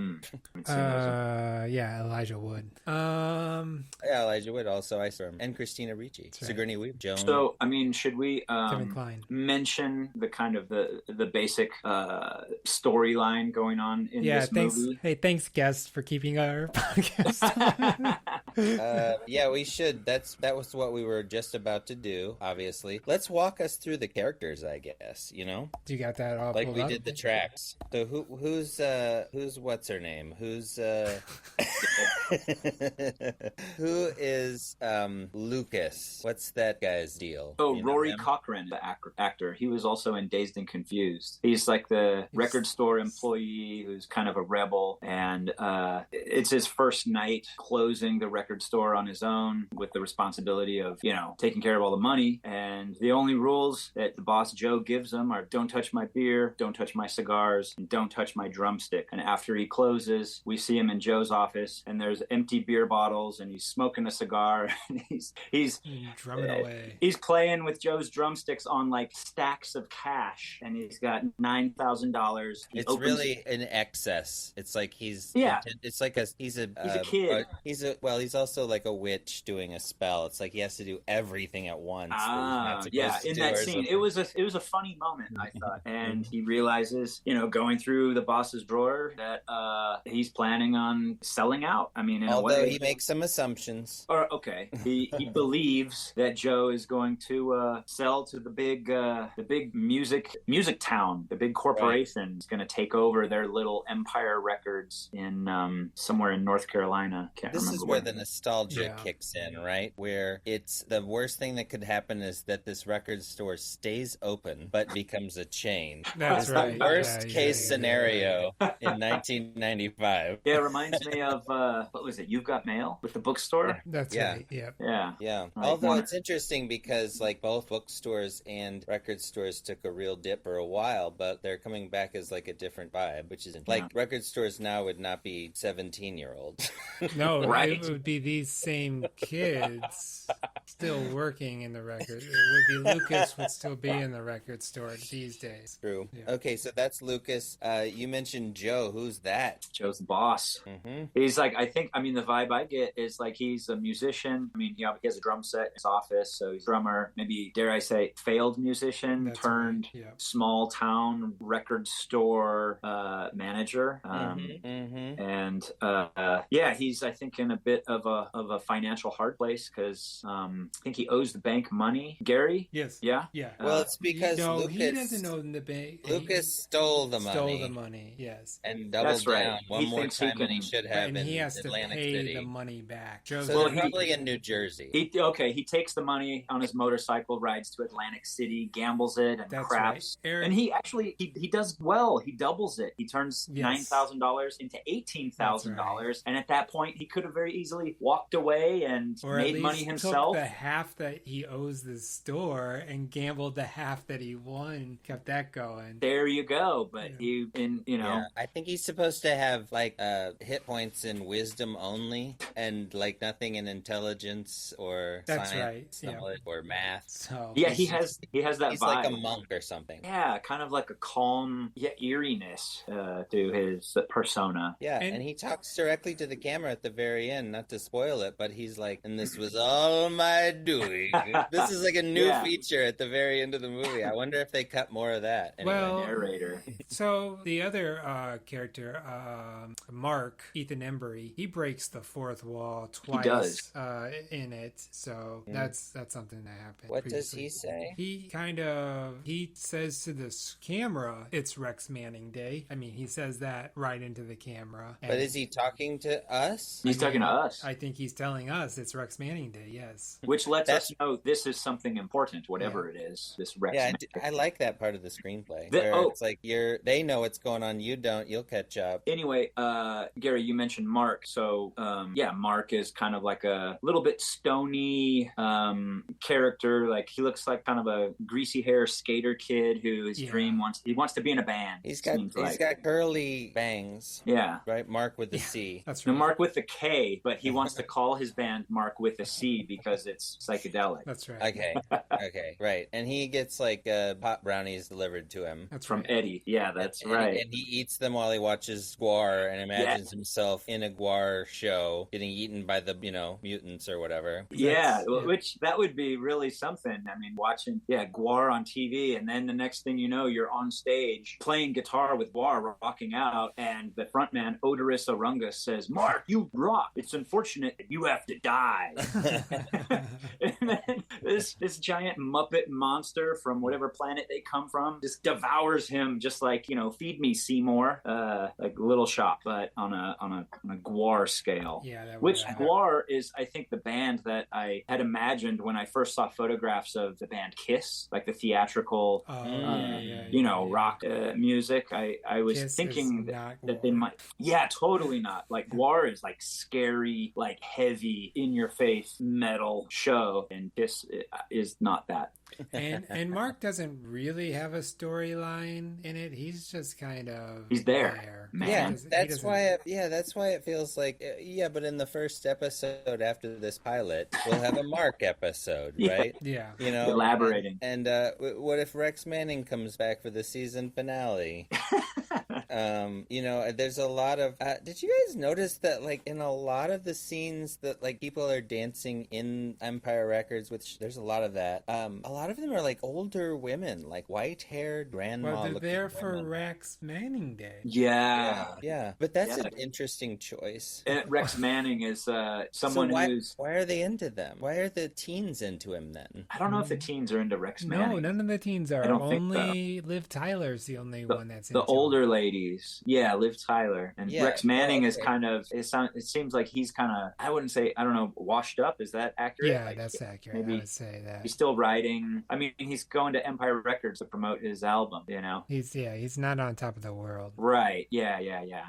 Yeah, Elijah Wood. Yeah, Elijah Wood also Ice Storm, and Christina Ricci, right. Sigourney Weaver, Joan. So, I mean, should we Kevin Kline. mention the kind of the basic storyline going on in this movie? Hey, thanks, guest, for keeping our podcast. Yeah, we should. That was what we were just about to do. Obviously, let's walk us through the characters. I guess Do you got that all like pulled we up? did the tracks. So who's what's her name? Who's who is Lucas? What's that guy's deal? Oh, You know Rory him? Cochrane, the actor. He was also in Dazed and Confused. He's like the record store employee who's kind of a rebel, and it's his first night closing the record store on his own with the responsibility of, taking care of all the money. And the only rules that the boss Joe gives him are don't touch my beer, don't touch my cigars, and don't touch my drumstick. And after he closes, we see him in Joe's office, and there's empty beer bottles, and he's smoking a cigar, and he's drumming away. He's playing with Joe's drumsticks on like stacks of cash, and he's got $9,000. It's really in excess. It's like he's It's like he's a kid. He's also like a witch doing a spell. It's like he has to do everything at once. In that scene, it was a funny moment, I thought, and he realizes, going through the boss's drawer that he's planning on selling out. I mean, although he makes some assumptions. He believes that Joe is going to sell to the big music town, the big corporation is going to take over their little Empire Records in somewhere in North Carolina. This is where the nostalgia kicks in, right? Where it's the worst thing that could happen is that this record store stays open but becomes a chain. That's right. The worst case scenario in 1995. Yeah, it reminds me of what was it? You've Got Mail with the bookstore. That's right. Yeah. Although it's interesting because like both bookstores and record stores took a real dip for a while, but they're coming back as like a different vibe, which is like record stores now would not be 17-year-olds. No, Right. It would be these same kids still working in the record. It would be Lucas would still be in the record store these days. True. Yeah. Okay, so that's Lucas. You mentioned Joe. Who's that? Joe's the boss. Mm-hmm. He's like, the vibe I get is like he he's a musician. I mean, he has a drum set in his office, so he's a drummer, maybe, dare I say, failed musician, That's turned right. Yeah. small town record store manager. And yeah, he's, I think, in a bit of a financial hard place because I think he owes the bank money. Gary? Yes. Yeah? Yeah. Well, it's because no, Lucas, he doesn't own the bank. Lucas stole the money. Stole the money, yes. And doubled That's right. down one He more thinks he time than he can- should have And in he has Atlantic to pay City. the money back. So Well, they're probably in New Jersey. He takes the money on his motorcycle, rides to Atlantic City, gambles it, and That's craps. right. Eric- And he actually he does well. He doubles it. He turns Yes. $9,000 into $18,000, That's and at that point, he could have very easily walked away and Or at made least money himself. took the half that he owes the store and gambled the half that he won, kept that going. There you go. But Yeah. Yeah, I think he's supposed to have like hit points in wisdom only, and like nothing in intelligence or That's science, right, yeah. knowledge, or math. So yeah, he has that He's vibe. like a monk or something. Yeah, kind of like a calm yet eeriness to his persona. Yeah, and he talks directly to the camera at the very end, not to spoil it, but he's like, and this was all my doing. This is like a new Yeah. feature at the very end of the movie. I wonder if they cut more of that. Anyway. Well, Narrator. So the other character, Mark, Ethan Embry, he breaks the fourth wall twice does. In it. So that's something that happened. What does previously. he say? He says to this camera, "It's Rex Manning Day." I mean, he says that right into the camera. But is he talking to us? He's talking to us. I think he's telling us it's Rex Manning Day. Yes. Which lets us know this is something important, whatever it is. This Rex. Yeah, Manning. I like that part of the screenplay. Where it's like they know what's going on, you don't. You'll catch up. Anyway, Gary, you mentioned Mark. So, Mark is kind of like a little bit stony character. Like he looks like kind of a greasy hair skater kid who his dream wants to be in a band. He's got curly bangs. Yeah, right. Mark with the C. That's right. No, Mark with the K, but he wants to call his band Mark with a C because it's psychedelic. That's right. Okay, right. And he gets like pot brownies delivered to him. That's from right. Eddie. Yeah, that's right. And he eats them while he watches Gwar and imagines himself in a Gwar show getting eaten by the mutants or whatever. Yeah, which that would be really something. I mean, watching Gwar on TV, and then the next thing you know, you're on stage playing guitar with Gwar, rocking out, and the frontman Odorous Orungus says, "Mark, you rock. It's unfortunate that you have to die." And then this giant Muppet monster from whatever planet they come from just devours him, just like feed me Seymour, like Little Shop, but on a Gwar scale. Yeah, which Gwar is, I think, the band that I had imagined when I first saw photographs of the band Kiss, like the theatrical, rock music. I was Kiss thinking that they might. Yeah, totally not. Like Gwar is like scary, like heavy, in your face metal show, and Kiss is not that. And Mark doesn't really have a storyline in it. He's just kind of there. Man. That's why it feels like but in the first episode after this pilot, we'll have a Mark episode, right? Yeah. Elaborating. And what if Rex Manning comes back for the season finale? There's a lot of did you guys notice that like in a lot of the scenes that like people are dancing in Empire Records, which there's a lot of that, a lot of them are like older women, like white-haired grandma. Well, they're there for Rex Manning Day. Yeah. But that's an interesting choice. And Rex Manning is someone who's... Why are they into them? Why are the teens into him then? I don't know if the teens are into Rex Manning. No, none of the teens are. I don't Only Liv Tyler's the only one that's into the older ladies. Yeah, Liv Tyler. And Rex Manning is kind of... It seems like he's kind of... I wouldn't say... I don't know, washed up. Is that accurate? Yeah, that's accurate. Maybe I would say that. He's still writing. I mean, he's going to Empire Records to promote his album, He's not on top of the world. Right. Yeah.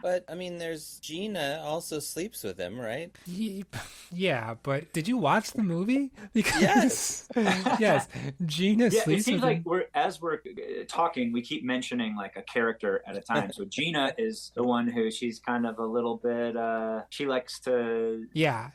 But, I mean, there's Gina also sleeps with him, right? Yeah, but did you watch the movie? Because yes, Gina sleeps it seems with like him. we're talking, we keep mentioning like a character at a time, so So Gina is the one who she's kind of a little bit. She likes to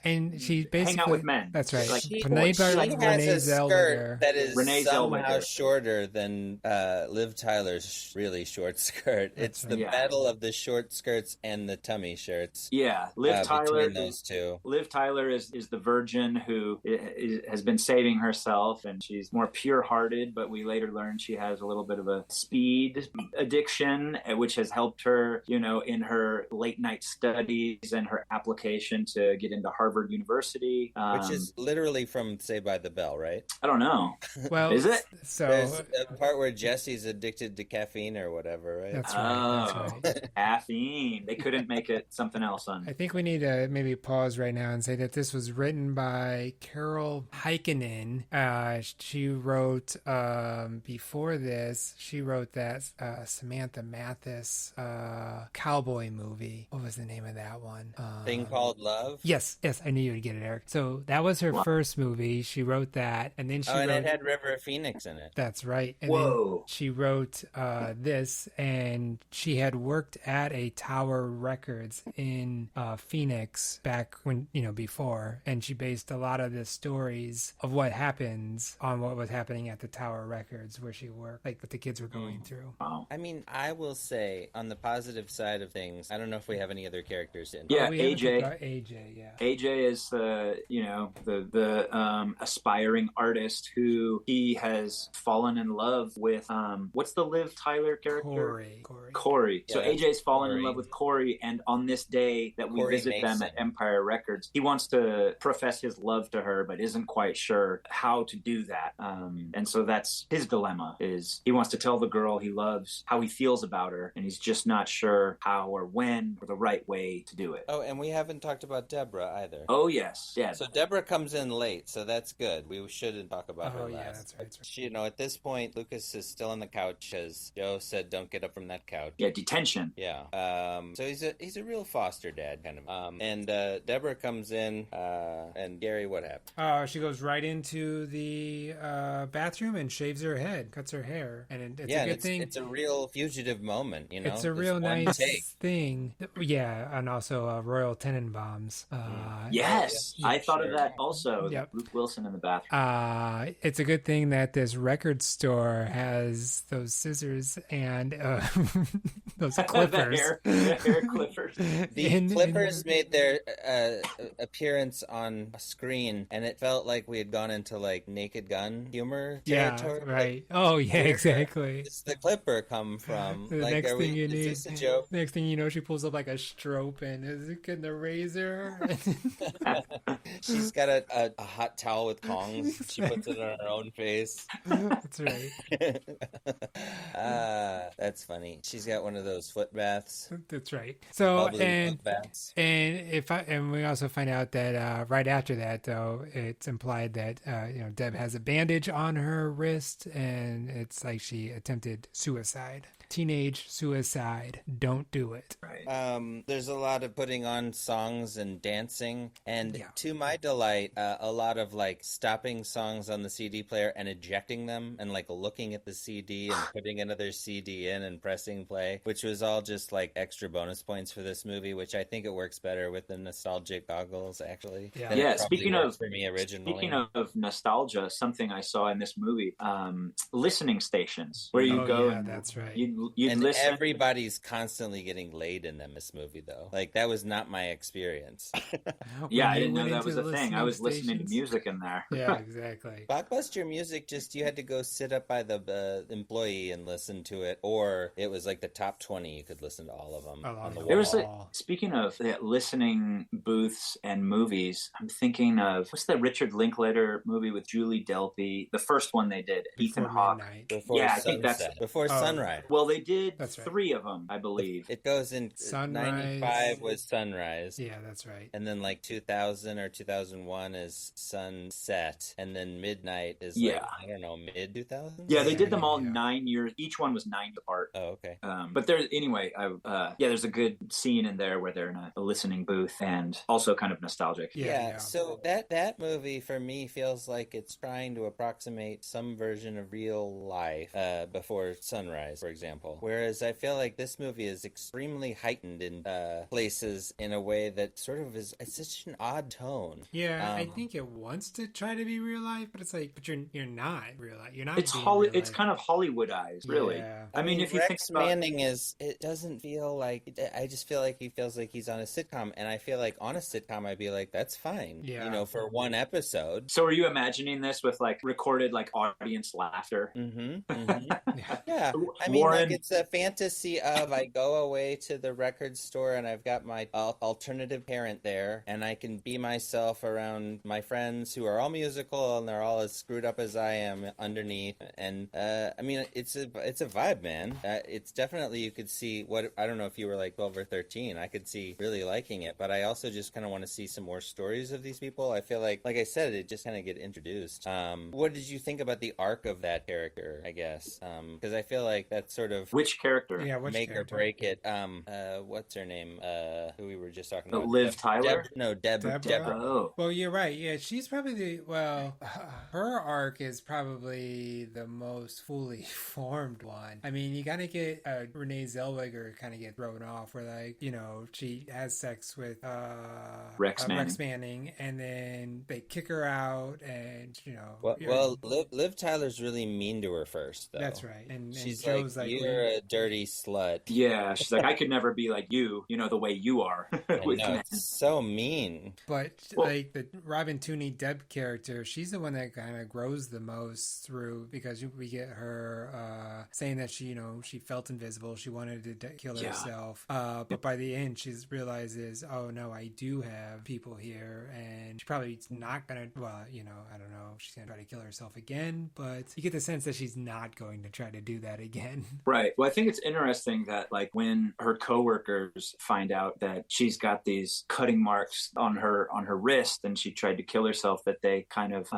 and she basically hang out with men. That's right. Like She Renee has Renee a skirt Zellweger. that is Renee somehow Zellweger. shorter than Liv Tyler's really short skirt. It's the battle of the short skirts and the tummy shirts. Yeah, Liv Tyler. Between those two. Liv Tyler is the virgin who has been saving herself, and she's more pure-hearted. But we later learn she has a little bit of a speed addiction, which has helped her, in her late-night studies and her application to get into Harvard University, which is literally from Saved by the Bell, right? I don't know. Well, is it? So there's a part where Jesse's addicted to caffeine or whatever, right? That's right. That's right. Caffeine. They couldn't make it something else on. I think we need to maybe pause right now and say that this was written by Carol Heikkinen. She wrote before this. She wrote that Samantha Mathis cowboy movie. What was the name of that one? Thing Called Love. Yes, I knew you would get it, Eric. So that was her first movie. She wrote that, and then and it had River Phoenix in it. That's right. And Whoa! Then she wrote this, and she had worked at a Tower Records in Phoenix back when before, and she based a lot of the stories of what happens on what was happening at the Tower Records where she worked, like what the kids were going through. Wow. I mean, I will say on the positive side of things, I don't know if we have any other characters in. Yeah, AJ. AJ is the aspiring artist who he has fallen in love with. What's the Liv Tyler character? Corey. So AJ's fallen in love with Corey, and on this day that we visit them at Empire Records, he wants to profess his love to her, but isn't quite sure how to do that. And so that's his dilemma: is he wants to tell the girl he loves how he feels about her, and he's just not sure how or when or the right way to do it. Oh, and we haven't talked about Deborah either. Oh yes, yeah. So Deborah comes in late, so that's good. We shouldn't talk about her last. Yeah, that's right. She, at this point, Lucas is still on the couch, as Joe said, "Don't get up from that couch." Yeah, detention. Yeah. So he's a real foster dad kind of. And Deborah comes in, and Gary, what happened? She goes right into the bathroom and shaves her head, cuts her hair, and it's a good thing. It's a real fugitive moment, It's a real nice thing. Yeah, and also Royal Tenenbaums. Yes, I thought of that also. Yep. Luke Wilson in the bathroom. It's a good thing that this record store has those scissors and those clippers. the hair clippers. The clippers made their appearance on a screen, and it felt like we had gone into like Naked Gun humor territory. Yeah, right. Oh, yeah, exactly. It's the clipper come from? The like, next thing you is need, this a joke? next thing you know, she pulls up like a strobe and is it getting the razor? She's got a hot towel with tongs. She puts it on her own face. That's right. That's funny. She's got one of those foot baths. That's right. So foot baths. and we also find out that right after that, though, it's implied that Deb has a bandage on her wrist, and it's like she attempted suicide. Teenage suicide. Don't do it. Right. There's a lot of putting on songs and dancing, and to my delight, a lot of like stopping songs on the CD player and ejecting them, and like looking at the CD and putting another CD in and pressing play, which was all just like extra bonus points for this movie, which I think it works better with the nostalgic goggles, actually. Yeah. Speaking of for me originally. Speaking of nostalgia, something I saw in this movie, listening stations where you go. Yeah, that's right. You'd listen. Everybody's constantly getting laid in this movie, though. Like, that was not my experience. Yeah, I didn't know that was a thing. I was listening to music in there. Yeah, exactly. Blockbuster music, you had to go sit up by the employee and listen to it, or it was like the top 20. You could listen to all of them on the wall. There was speaking of listening booths and movies, I'm thinking of, what's the Richard Linklater movie with Julie Delpy? The first one they did, Ethan Hawke. I think that's Before Sunrise. Well, they did three of them, I believe. It goes in Sunrise. 95 was Sunrise. Yeah, that's right. And then like 2000 or 2001 is Sunset. And then Midnight is like, I don't know, mid 2000s? Yeah, they did them all 9 years. Each one was 9 years apart. Oh, okay. But there's, anyway, there's a good scene in there where they're in a listening booth and also kind of nostalgic. Yeah. So that movie for me feels like it's trying to approximate some version of real life before Sunrise, for example. Whereas I feel like this movie is extremely heightened in places in a way that sort of is, it's such an odd tone. Yeah, I think it wants to try to be real life, but it's like, but you're not real life. You're not. It's being real It's life. kind of Hollywoodized, really. Yeah. I mean, if you Rex think about Manning is, it doesn't feel like, I just feel like he feels like he's on a sitcom, and I feel like on a sitcom I'd be like, that's fine, Yeah. you know, for one episode. So are you imagining this with like recorded like audience laughter? Yeah, I mean, Warren, like it's a fantasy of I go away to the record store and I've got my alternative parent there, and I can be myself around my friends who are all musical and they're all as screwed up as I am underneath. And I mean, it's a vibe, man. It's definitely, you could see what, I don't know if you were like 12 or 13, I could see really liking it, but I also just kind of want to see some more stories of these people. I feel like I said, it just kind of get introduced. What did you think about the arc of that character, I guess? Because I feel like that's sort of which character? Yeah, which make character? or break it. What's her name? Who we were just talking about? Liv Tyler? Deborah. Oh. Well, you're right. Yeah, she's probably her arc is probably the most fully formed one. I mean, you gotta get Renee Zellweger kind of get thrown off where, like, you know, she has sex with Rex Manning, and then they kick her out, and you know. Well, Liv Tyler's really mean to her first, though. That's right. And she's Joe's like, you're a dirty slut. Yeah, she's like, I could never be like you know, the way you are. It's so mean. But like the Robin Tooney Deb character, she's the one that kind of grows the most through, because we get her saying that she, you know, she felt invisible, she wanted to kill herself, but by the end she realizes, oh no, I do have people here, and she probably not gonna, well, you know, I don't know if she's gonna try to kill herself again, but you get the sense that she's not going to try to do that again. Right. Well, I think it's interesting that like when her coworkers find out that she's got these cutting marks on her wrist and she tried to kill herself, that they kind of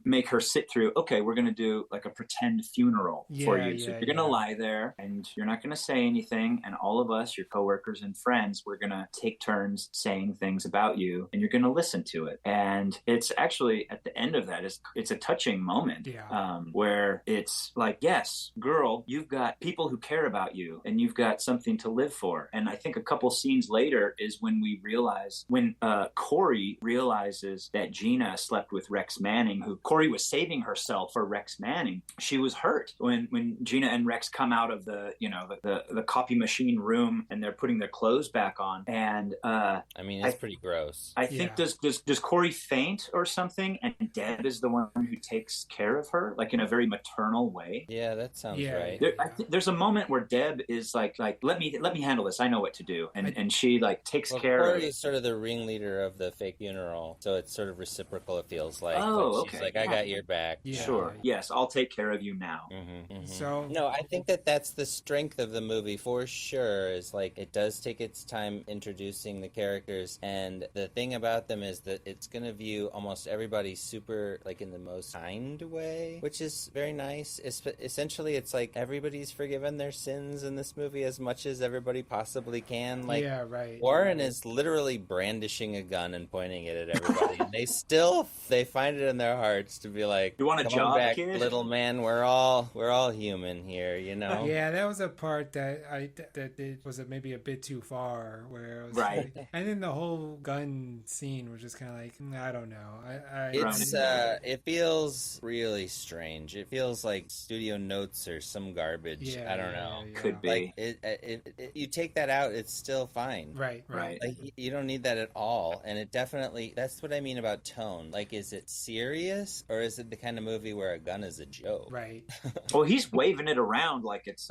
make her sit through, okay, we're going to do like a pretend funeral for you. So you're going to lie there and you're not going to say anything. And all of us, your coworkers and friends, we're going to take turns saying things about you, and you're going to listen to it. And it's actually at the end of that, it's a touching moment where it's like, yes, girl, you've got people who care about you and you've got something to live for. And I think a couple scenes later is when Corey realizes that Gina slept with Rex Manning, who Corey was saving herself for Rex Manning. She was hurt when Gina and Rex come out of the copy machine room and they're putting their clothes back on. And I mean, it's pretty gross. I think does Corey faint or something, and Deb is the one who takes care of her, like in a very maternal way. Yeah, that sounds right. There's a moment where Deb is like let me handle this. I know what to do, and she like takes care of. Corey is sort of the ringleader of the fake funeral, so it's sort of reciprocal. It feels like. Oh, she's okay. like, I got your back. Yeah. Sure. Yes, I'll take care of you now. So no, I think that's the strength of the movie for sure. Is like it does take its time introducing the characters, and the thing about them is that it's going to view almost everybody super like in the most kind way, which is very nice. Essentially, it's like everybody's forgiven their sins in this movie as much as everybody possibly can. Like, yeah, right. Warren is literally brandishing a gun and pointing it at everybody, and they find it in their hearts to be like, "You want a job, back, kid? Little man? We're all human here, you know." Yeah, that was a part that it was maybe a bit too far, where it was right. Like, and then the whole gun scene was just kind of like, I don't know. It feels really strange. It feels like studio notes or some garbage. Yeah, I don't know. Yeah. Could be. Like you take that out, it's still fine. Right. Like you don't need that at all. And it definitely, that's what I mean about tone. Like, is it serious or is it the kind of movie where a gun is a joke? Right. Well, he's waving it around like it's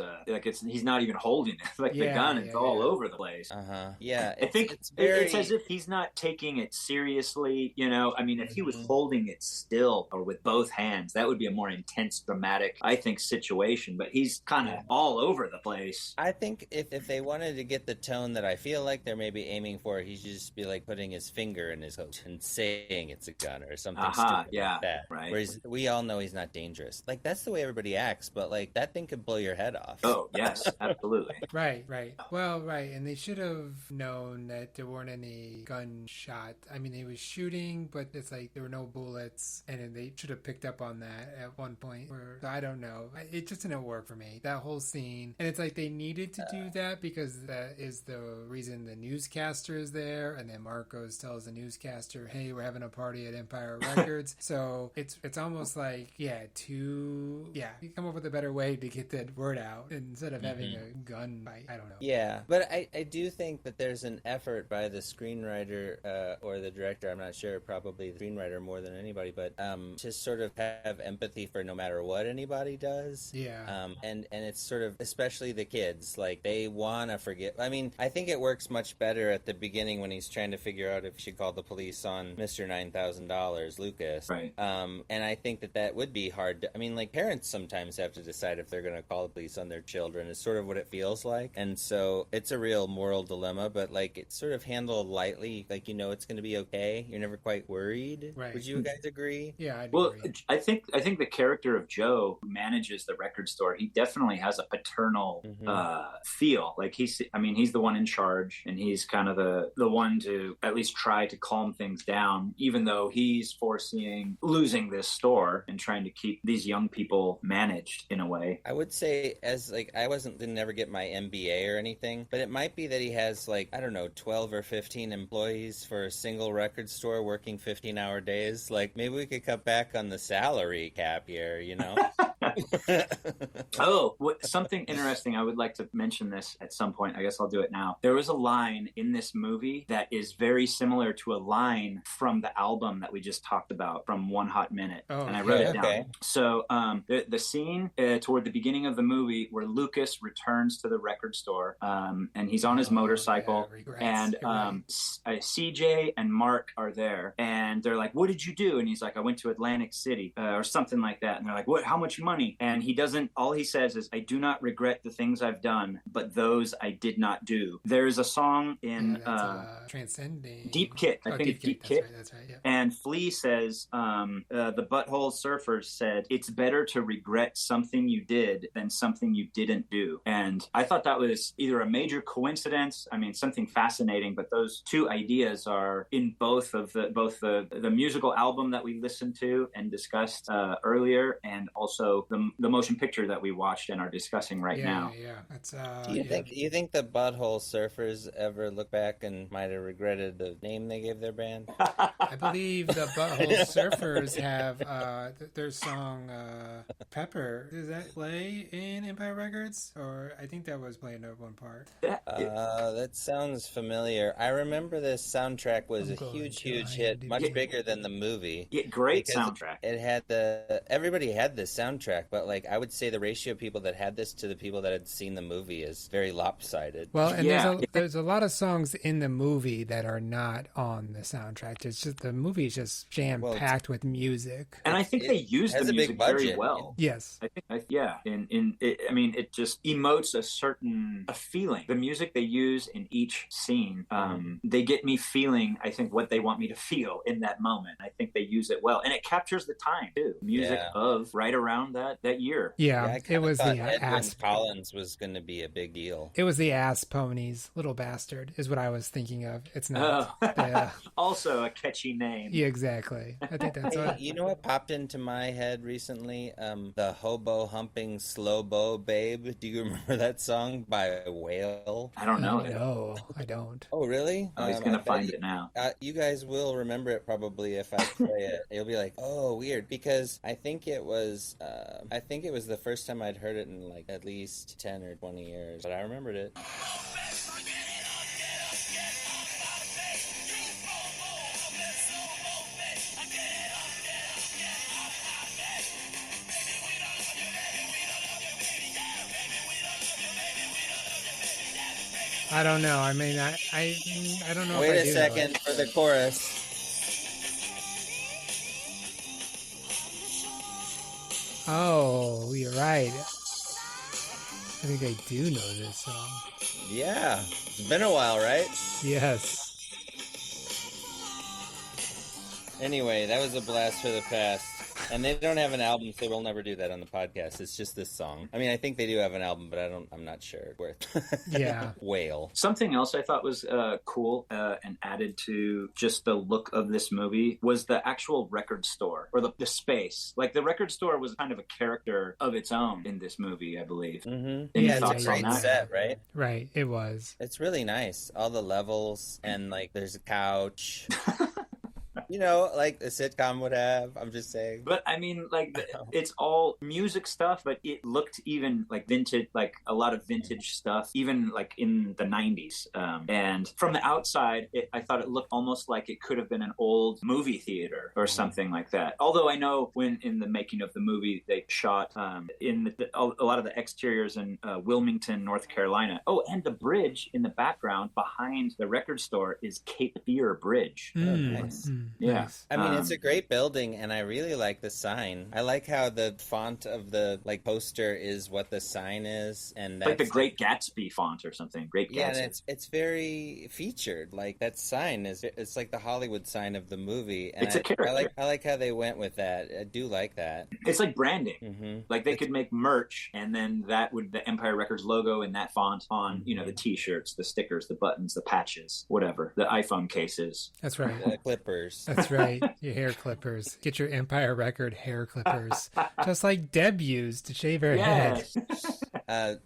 he's not even holding it. Like the gun is all over the place. Yeah. I think it's as if he's not taking it seriously. You know, I mean, if he was holding it still or with both hands, that would be a more intense, dramatic, I think, situation. But he's kind of all over the place. I think if they wanted to get the tone that I feel like they're maybe aiming for, he should just be like putting his finger in his coat and saying it's a gun or something stupid like that. Right. Whereas we all know he's not dangerous. Like, that's the way everybody acts, but like that thing could blow your head off. Oh, yes, absolutely. Right. Well, right. And they should have known that there weren't any gunshot. I mean, they was shooting, but it's like there were no bullets, and then they should have picked up on that at one point. I don't know. It just didn't work for me. That whole scene, and it's like like they needed to do that because that is the reason the newscaster is there, and then Marcos tells the newscaster, "Hey, we're having a party at Empire Records." So it's almost like you come up with a better way to get that word out instead of having a gun fight. I don't know. Yeah, but I do think that there's an effort by the screenwriter or the director. I'm not sure, probably the screenwriter more than anybody, but to sort of have empathy for no matter what anybody does. Yeah. And it's sort of, especially the kids, like they want to forget. I mean, I think it works much better at the beginning when he's trying to figure out if he should call the police on Mr. $9,000, Lucas. Right. And I think that would be hard to, I mean, like parents sometimes have to decide if they're going to call the police on their children. Is sort of what it feels like. And so it's a real moral dilemma, but like it's sort of handled lightly, like it's going to be okay. You're never quite worried. Right. Would you guys agree? Yeah, I'd Well, agree. I think the character of Joe, who manages the record store, he definitely has a paternal feel. Like he's the one in charge, and he's kind of the one to at least try to calm things down, even though he's foreseeing losing this store and trying to keep these young people managed in a way. I would say, as like I didn't ever get my MBA or anything, but it might be that he has like, I don't know, 12 or 15 employees for a single record store working 15-hour days. Like maybe we could cut back on the salary cap here, Something interesting. I would like to mention this at some point. I guess I'll do it now. There was a line in this movie that is very similar to a line from the album that we just talked about, from One Hot Minute. Oh, and I wrote it okay. down. So the scene toward the beginning of the movie where Lucas returns to the record store, and he's on his motorcycle, and CJ and Mark are there, and they're like, "What did you do?" And he's like, "I went to Atlantic City," or something like that. And they're like, "What? How much money?" And he doesn't. All he says is, "I do not regret the things I've done, but those I did not do." There's a song in Transcending Deep Kit. I think it's Deep Kit. That's right. Yeah. And Flea says, the Butthole Surfers said, "It's better to regret something you did than something you didn't do." And I thought that was either a major coincidence, something fascinating, but those two ideas are in both the musical album that we listened to and discussed earlier, and also the motion picture that we watched and are discussing right now. Yeah. That's Do you think the Butthole Surfers ever look back and might have regretted the name they gave their band? I believe the Butthole Surfers have their song Pepper. Does that play in Empire Records? Or I think that was playing at one part. That sounds familiar. I remember this soundtrack was a huge hit, much bigger than the movie. Yeah, great soundtrack. It had everybody had this soundtrack, but like I would say the ratio of people that had this to the people that had seen the movie is very lopsided. Well, and there's a lot of songs in the movie that are not on the soundtrack. It's just the movie is just jam packed with music, and I think they use the music very well. Yes, I think it just emotes a feeling. The music they use in each scene, they get me feeling, I think, what they want me to feel in that moment. I think they use it well, and it captures the time too. Music of right around that year. Yeah, it was the Edwyn Collins was going to be a big deal. It was the Ass Ponies, Little Bastard, is what I was thinking of. It's not. Also a catchy name. Yeah, exactly. I think that's what. You know what popped into my head recently? The Hobo Humping Slow Bo Babe. Do you remember that song by Whale? I don't know. No, I don't. Oh, really? Oh, he's going to find it now. You guys will remember it probably if I play it. You'll be like, oh, weird. Because I think it was the first time I'd heard it in like at least 10 or 20 years. But I remembered it. I don't know. I mean, I don't know. Wait if I a second for the chorus. Oh, you're right. I think I do know this song. Yeah, it's been a while, right? Yes. Anyway, that was a blast for the past. And they don't have an album, so we'll never do that on the podcast. It's just this song. I mean, I think they do have an album, but I'm not sure. Yeah. Whale. Something else I thought was cool and added to just the look of this movie was the actual record store, or the space. Like, the record store was kind of a character of its own in this movie, I believe. Mm-hmm. Any Yeah, thoughts it's a great on that? set, right? Right, it was. It's really nice. All the levels, and like there's a couch. You know, like a sitcom would have. I'm just saying. But I mean, like, it's all music stuff, but it looked even like vintage, like a lot of vintage stuff, even like in the 90s. And from the outside, I thought it looked almost like it could have been an old movie theater or something like that. Although I know when in the making of the movie, they shot in a lot of the exteriors in Wilmington, North Carolina. Oh, and the bridge in the background behind the record store is Cape Fear Bridge. Nice. Yeah. Nice. I mean, it's a great building, and I really like the sign. I like how the font of the like poster is what the sign is, and that's like the Great Gatsby font or something. Great Gatsby. Yeah, and it's very featured. Like that sign it's like the Hollywood sign of the movie. And it's a character. I like how they went with that. I do like that. It's like branding. Mm-hmm. Like they could make merch, and then that would the Empire Records logo in that font on the T-shirts, the stickers, the buttons, the patches, whatever, the iPhone cases. That's right. The clippers. That's right. Your hair clippers. Get your Empire Record hair clippers. Just like Deb used to shave her head.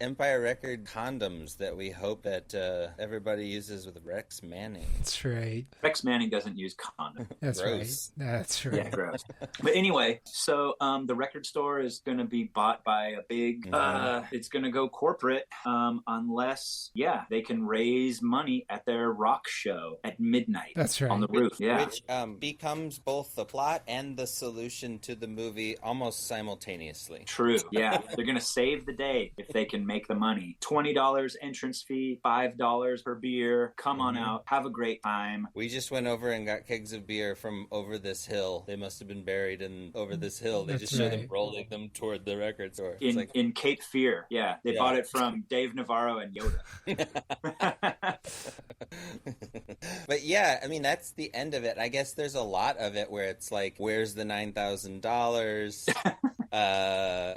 Empire Record condoms that we hope that everybody uses with Rex Manning. That's right. Rex Manning doesn't use condoms. That's Gross. right. That's right. Yeah, gross. But anyway, so the record store is going to be bought by a big, it's going to go corporate unless, they can raise money at their rock show at midnight. That's right. On the roof. Yeah. Which becomes both the plot and the solution to the movie almost simultaneously. True. Yeah. They're going to save the day if they can make the money. $20 entrance fee, $5 per beer. Come on out. Have a great time. We just went over and got kegs of beer from over this hill. They must have been buried over this hill. They just showed them rolling them toward the record store. In Cape Fear. Yeah. They bought it from Dave Navarro and Yoda. But yeah, I mean, that's the end of it. I guess there's a lot of it where it's like, where's the $9,000?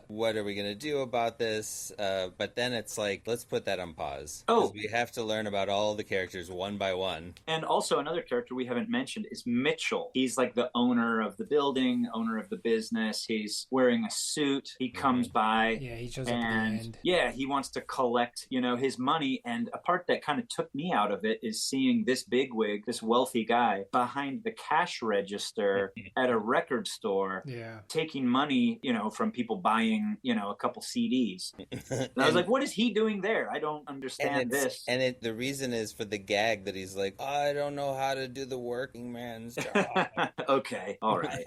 What are we going to do about this? But then it's like, let's put that on pause. Oh. We have to learn about all the characters one by one. And also another character we haven't mentioned is Mitchell. He's like the owner of the building, owner of the business. He's wearing a suit. He comes by. Yeah, he shows up at the end. Yeah, he wants to collect, his money. And a part that kind of took me out of it is seeing this bigwig, this wealthy guy, behind the cash register at a record store, taking money, from people buying, a couple CDs. And I was like, what is he doing there? I don't understand this. And the reason is for the gag that he's like, I don't know how to do the working man's job. Okay, all right.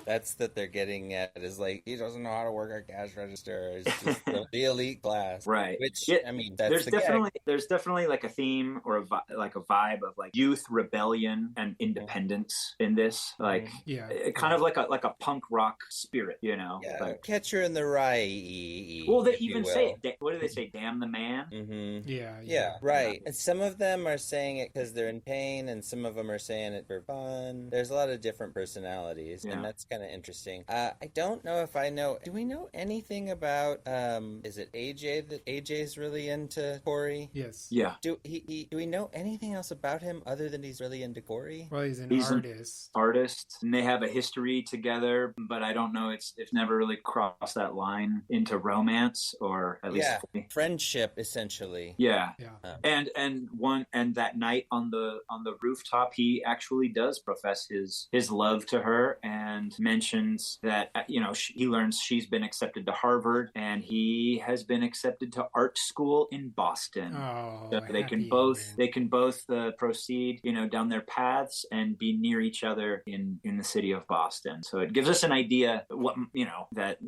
That's that they're getting at, is like, he doesn't know how to work a cash register. It's just the elite class. Right. Which, I mean, there's that's definitely like a theme or a vibe of like youth rebellion and independence in this. Like, kind of like a punk rock spirit, Yeah, like, Catcher in the Rye. Well, they even say it. What do they say? Damn the man. Mm-hmm. Yeah, right. And some of them are saying it because they're in pain, and some of them are saying it for fun. There's a lot of different personalities, and that's kind of interesting. I don't know if I know. Do we know anything about? Is it AJ that AJ's really into Corey? Yes. Yeah. Do we know anything else about him other than he's really into Corey? Well, he's an artist, and they have a history together, but I don't know. It's never really crossed that line into romance, or at least friendship, essentially. Yeah. And that night on the rooftop, he actually does profess his love to her and mentions that he learns she's been accepted to Harvard and he has been accepted to art school in Boston. Oh, so they can both proceed down their paths and be near each other in the city of Boston. So it gives us an idea what that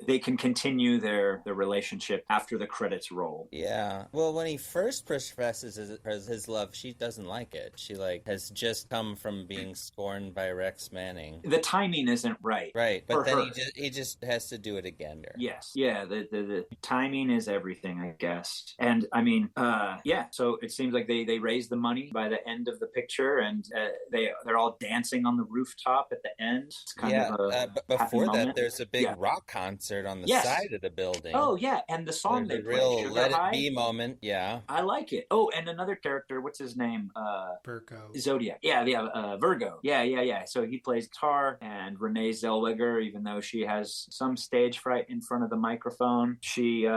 they can continue their relationship after the credits roll. Yeah. Well, when he first professes his love, she doesn't like it. She has just come from being scorned by Rex Manning. The timing isn't right. Right, but then he just has to do it again. Yes. Yeah. The timing is everything, I guess. And I mean, yeah. So it seems like they raise the money by the end of the picture, and they're all dancing on the rooftop at the end. It's kind of a but before that, moment. there's a big rock concert on the side of the building. Oh yeah, and the song there's they a real play, Let High. It Be moment. Yeah, I like it. Oh, and another character, what's his name? Virgo. Zodiac. Yeah, Virgo. Yeah. So he plays guitar, and Renee Zellweger, even though she has some stage fright in front of the microphone, she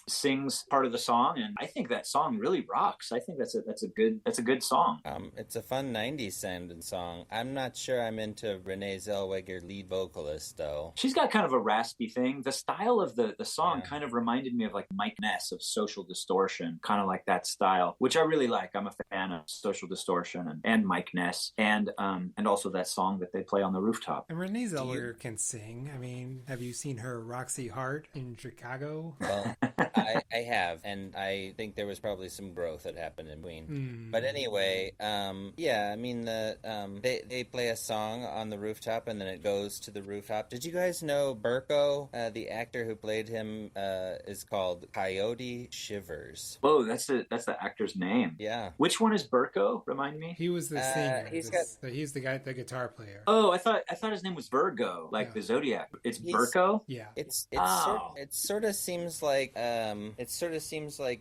sings part of the song, and I think that song really rocks. I think that's a good song. It's a fun 90s sounding song. I'm not sure I'm into Renee Zellweger lead vocalist though. She's got kind of a raspy thing. The style of the song kind of reminded me of like Mike Ness of Social Distortion, kind of like that style, which I really like. I'm a fan of Social Distortion and Mike Ness, and also that song that they play on the rooftop. And Renee Zellweger can sing. I mean, have you seen her Roxy Hart in Chicago? Well, I have, and I think there was probably some growth that happened in between. But anyway, I mean, they play a song on the rooftop, and then it goes to the rooftop. Did you guys know Burko, the actor who played him, is called Coyote Shivers? Whoa, that's the actor's name. Yeah. Which one is Burko? Remind me. He was the singer. He's the guy, the guitar player. Oh, I thought his name was Virgo, like the Zodiac. It's Burko. Yeah. It sort of seems like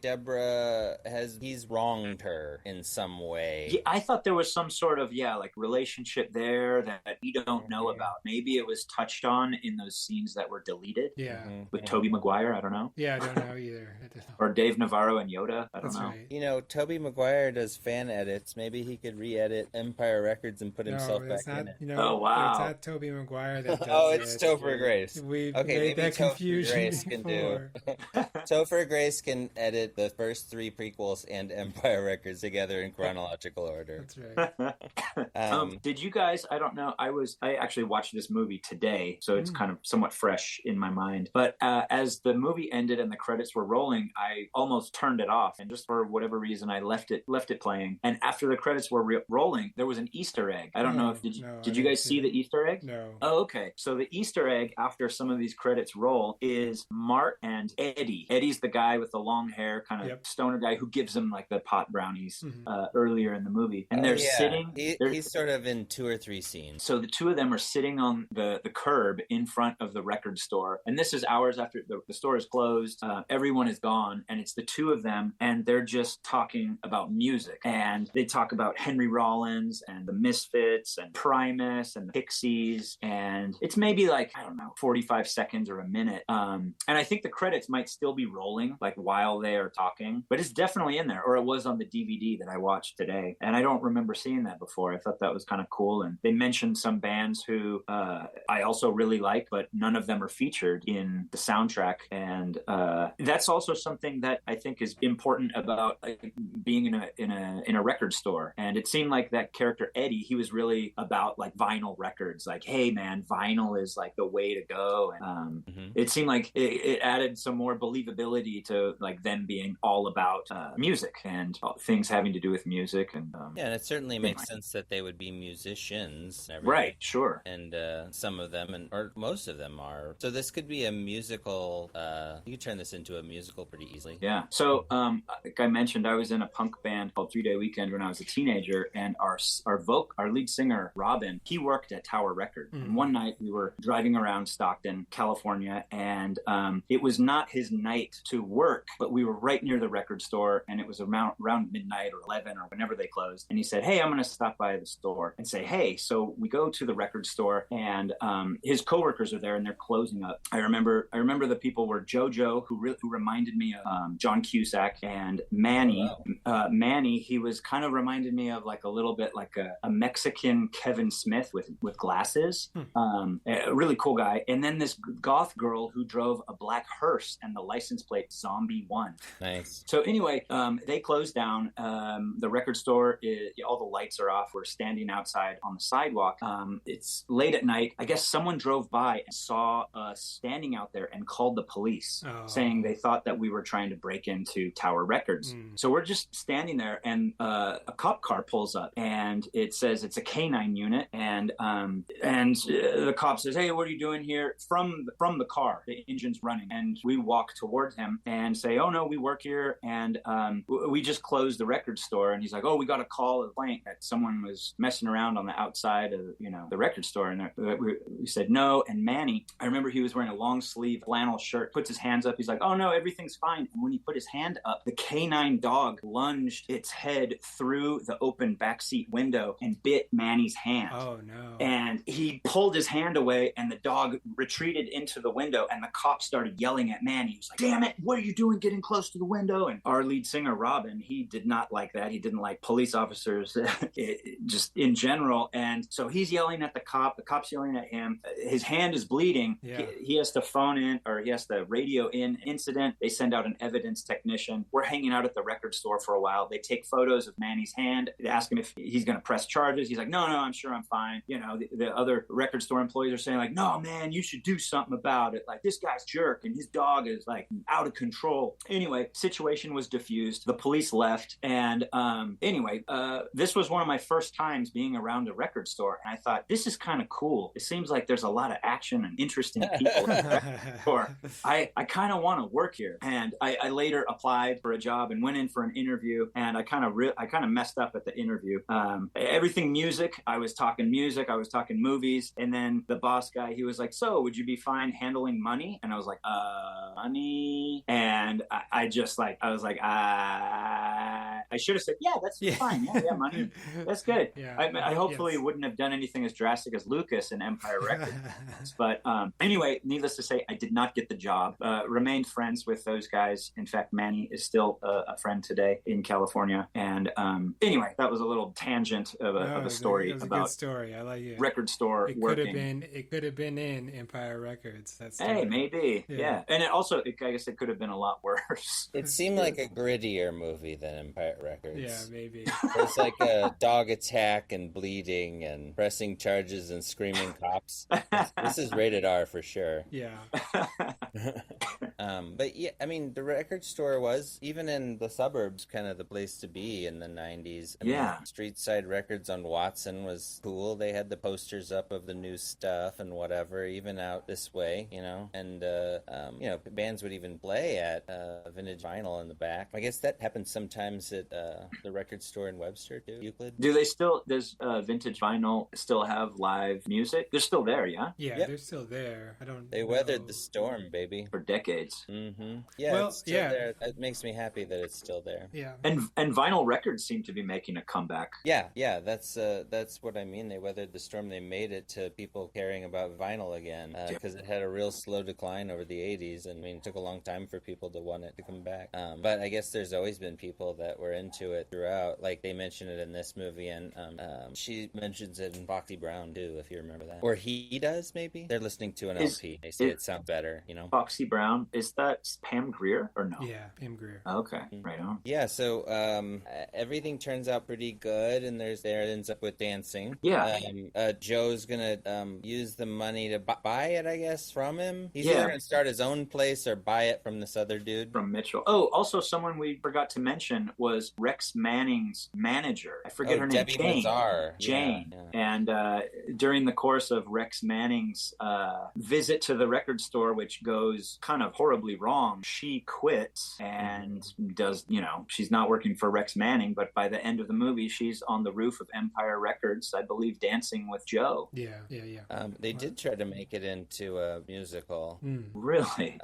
Deborah he's wronged her in some way. Yeah, I thought there was some sort of relationship there that we don't know about. Maybe it was touched on in those scenes that were deleted. Yeah. With Tobey Maguire, I don't know. Yeah, I don't know either. Or Dave Navarro and Yoda, I don't know. Right. Tobey Maguire does fan edits. Maybe he could re-edit Empire Records and put himself back in it. Oh wow! It's not Tobey Maguire that does it's Topher Grace. We've made maybe that confusion Grace before. Topher Grace can edit the first 3 prequels and Empire Records together in chronological order. That's right. Did you guys? I don't know. I actually watched this movie today, so it's kind of somewhat fresh in my mind. But as the movie ended and the credits were rolling, I almost turned it off, and just for whatever reason, I left it playing. And after the credits were rolling, there was an Easter egg. I don't know if did you guys see the Easter egg? No. Oh, okay. So the Easter egg after some of these credits roll is Mart and Eddie. Eddie's the guy with the long hair, kind of stoner guy who gives him like the pot brownies earlier in the movie. And they're sitting. He's sort of in 2 or 3 scenes. So the two of them are sitting on the curb in front of the record store. And this is hours after the store is closed. Everyone is gone. And it's the two of them. And they're just talking about music. And they talk about Henry Rollins and the Misfits and Primus and the Pixies. And it's maybe like, I don't know, 45 seconds or a minute. And I think the credits might still be rolling like while they are talking. But it's definitely in there. Or it was on the DVD that I watched today. And I don't remember seeing that before. I thought that was kind of cool. And they mentioned some bands who I also really like, but none of them are featured in the soundtrack. And that's also something that I think is important about being in a record store. And it seemed like that character Eddie, he was really about like vinyl records. Like, hey man, vinyl is like the way to go. And it seemed like it added some more believability to like them being all about music and things having to do with music. And and it certainly makes sense that they would be musicians. Right, sure. And some of them, or most of them are. So this could be a musical, you could turn this into a musical pretty easily. Yeah. So like I mentioned, I was in a punk band called 3 Day Weekend when I was a teenager, and our lead singer, Robin, he worked at Tower Record. And one night we were driving around Stockton, California, and it was not his night to work, but we were right near the record store, and it was around midnight or 11 or whenever they closed. And he said, hey, I'm going to stop by the store and say, hey. So we go to the record store, and his coworkers are there, and they're closing up. I remember the people were JoJo, who reminded me of John Cusack, and Manny. Oh, wow. Manny, he was kind of reminded me of like a little bit like a Mexican Kevin Smith with glasses. A really cool guy. And then this goth girl who drove a black hearse and the license plate Zombie 1. Nice. So anyway, they closed down. The record store, all the lights are off. We're standing outside on the sidewalk. It's late at night. I guess someone drove by site and saw us standing out there and called the police, saying they thought that we were trying to break into Tower Records. So we're just standing there, and a cop car pulls up, and it says it's a K9 unit, and the cop says, "Hey, what are you doing here?" From the car, the engine's running, and we walk towards him and say, "Oh no, we work here, and we just closed the record store." And he's like, "Oh, we got a call of complaint that someone was messing around on the outside of the record store," and we said no. And Manny, I remember he was wearing a long sleeve flannel shirt, puts his hands up. He's like, "Oh no, everything's fine." And when he put his hand up, the canine dog lunged its head through the open backseat window and bit Manny's hand. Oh no. And he pulled his hand away, and the dog retreated into the window, and the cop started yelling at Manny. He was like, "Damn it, what are you doing getting close to the window?" And our lead singer, Robin, he did not like that. He didn't like police officers just in general. And so he's yelling at the cop's yelling at him. His hand is bleeding. Yeah. He has to phone in, or he has to radio in incident. They send out an evidence technician. We're hanging out at the record store for a while. They take photos of Manny's hand. They ask him if he's going to press charges. He's like, no, I'm sure I'm fine. The other record store employees are saying like, "No, man, you should do something about it. Like, this guy's jerk, and his dog is like out of control." Anyway, situation was diffused. The police left. And this was one of my first times being around a record store. And I thought, this is kind of cool. It seems like there's a lot of action and interesting people. Or I kind of want to work here. And I later applied for a job and went in for an interview. And I kind of messed up at the interview. Everything music. I was talking music. I was talking movies. And then the boss guy, he was like, "So would you be fine handling money?" And I was like, money. And I was like, I should have said, "Yeah, that's fine. Yeah, money. That's good." Yeah. I hopefully wouldn't have done anything as drastic as Lucas in Empire Records. But anyway, needless to say, I did not get the job. Remained friends with those guys. In fact, Manny is still a friend today in California. And anyway, that was a little tangent of a story about about a good story. I like it. Record store working. It could have been in Empire Records. Hey, maybe. Yeah. And I guess it could have been a lot worse. It seemed like a grittier movie than Empire Records. Yeah, maybe. There's like a dog attack and bleeding and pressing charges and screaming cops. This is rated R for sure. Yeah. But yeah, I mean, the record store was, even in the suburbs, kind of the place to be in the 90s. I mean, Street Side Records on Watson was cool. They had the posters up of the new stuff and whatever, even out this way, and bands would even play at vintage vinyl in the back. I guess that happens sometimes at the record store in Webster too. Euclid. Does vintage vinyl still have live music? They're still there, yeah? Yeah, yep. They're still there. They weathered the storm, baby. For decades. Mm-hmm. Yeah, it's still there. It makes me happy that it's still there. Yeah. And vinyl records seem to be making a comeback. Yeah, that's what I mean. They weathered the storm. They made it to people caring about vinyl again, because it had a real slow decline over the 80s. And I mean, it took a long time for people to want it to come back. But I guess there's always been people that were into it throughout. Like, they mention it in this movie, and she mentions it in Foxy Brown too, if you remember that. Or he does, maybe. They're listening to an LP. They say it sounds better, Foxy Brown, is that Pam Grier or no? Yeah, Pam Grier. Okay, right on. Yeah, so everything turns out pretty good, and there ends up with dancing. Yeah. Joe's gonna use the money to buy it, I guess, from him. He's either gonna start his own place or buy it from this other dude. From Mitchell. Oh, also someone we forgot to mention was Rex Manning's manager. I forget her name. Debbie Mazar. Jane. Yeah. And during the course of Rex Manning's visit to the record store, which goes kind of horribly wrong, she quits and does, she's not working for Rex Manning, but by the end of the movie, she's on the roof of Empire Records, I believe, dancing with Joe. Yeah. They did try to make it into a musical. Really?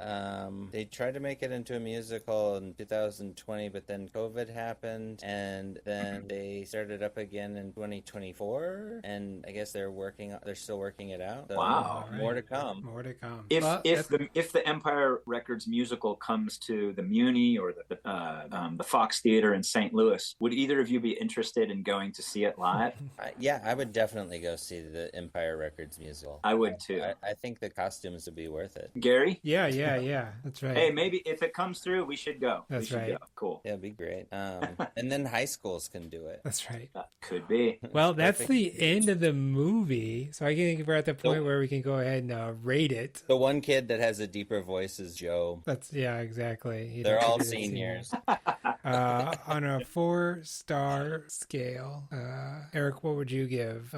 They tried to make it into a musical in 2020, but then COVID happened, and then they started up again in 2024, and I guess they're still working it out. So wow. More to come. More to come. If the Empire Records musical comes to the Muni or the Fox Theater in St. Louis, would either of you be interested in going to see it live? Yeah, I would definitely go see the Empire Records musical. I would too. I think the costumes would be worth it. Gary? Yeah. That's right. Hey, maybe if it comes through, we should go. That's right. Go. Cool. Yeah, it'd be great. And then high schools can do it. That's right. Could be. Well, that's the end of the movie. So I think we're at the point where we can go ahead and rate it. The one kid that has a deeper voice is Joe. Yeah, exactly. They're all seniors. On a 4-star scale, Eric, what would you give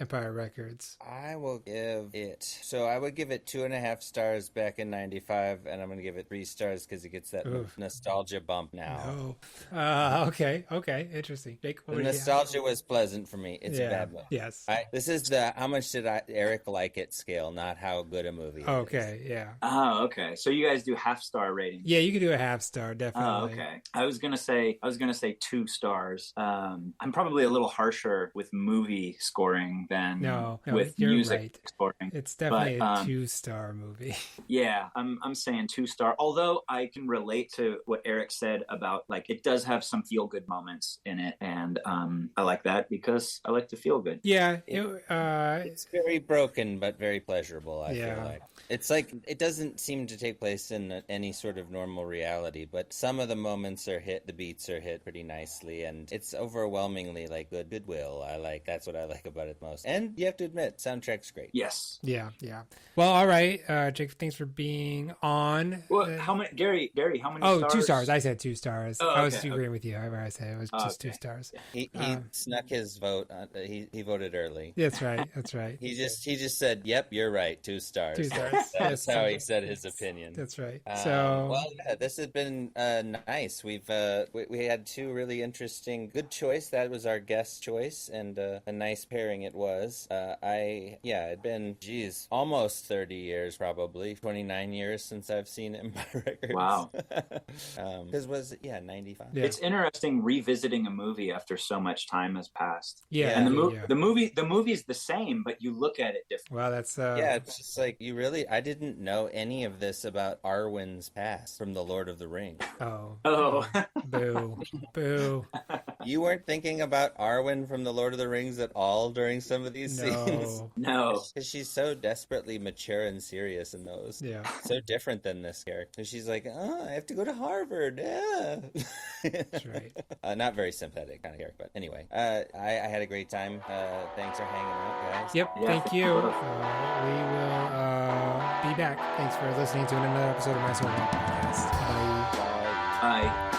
Empire Records? I will give it. So I would give it 2.5 stars back in '95, and I'm going to give it 3 stars because it gets that nostalgia bump now. No. Okay. Interesting. Jake, the nostalgia was pleasant for me. It's a bad one. Yes. This is the how much did Eric like it scale, not how good a movie. Okay. Yeah. Oh, okay. So you guys do half-star ratings? Yeah, you could do a half-star, definitely. Oh, okay. I was gonna say 2 stars. I'm probably a little harsher with movie scoring than with music scoring. It's definitely a 2-star movie. Yeah, I'm saying 2 star. Although I can relate to what Eric said about like it does have some feel good moments in it, and I like that because I like to feel good. Yeah, it's very broken but very pleasurable. I feel like it's like it doesn't seem to take place in any sort of normal reality, but some of the moments are hit, the beats are hit pretty nicely, and it's overwhelmingly like goodwill. That's what I like about it most. And you have to admit, soundtrack's great. Yes. Yeah. Well, all right, Jake, thanks for being on. Well, how many, Gary? How many? Oh, stars? 2 stars. I said 2 stars. Oh, I was agreeing with you. I said it was just 2 stars. He snuck his vote. He voted early. That's right. He just said, "Yep, you're right. 2 stars." 2 stars. That's how he said his opinion. That's right. This has been nice. We had 2 really interesting, good choice. That was our guest choice, and a nice pairing it was. It'd been almost 30 years, probably 29 years since I've seen Empire Records. Wow. Because was 95. Yeah. It's interesting revisiting a movie after so much time has passed. Yeah, and the movie's the same, but you look at it differently. Well, that's it's just like I didn't know any of this about Arwen's past from the Lord of the Rings. Oh. Boo. You weren't thinking about Arwen from the Lord of the Rings at all during some of these scenes? No. Because she's so desperately mature and serious in those. Yeah. So different than this character. She's like, I have to go to Harvard. Yeah. That's right. Not very sympathetic kind of character, but anyway, I had a great time. Thanks for hanging out, guys. Yep, thank you. We will be back. Thanks for listening to another episode of My Soul Podcast. Bye. Bye.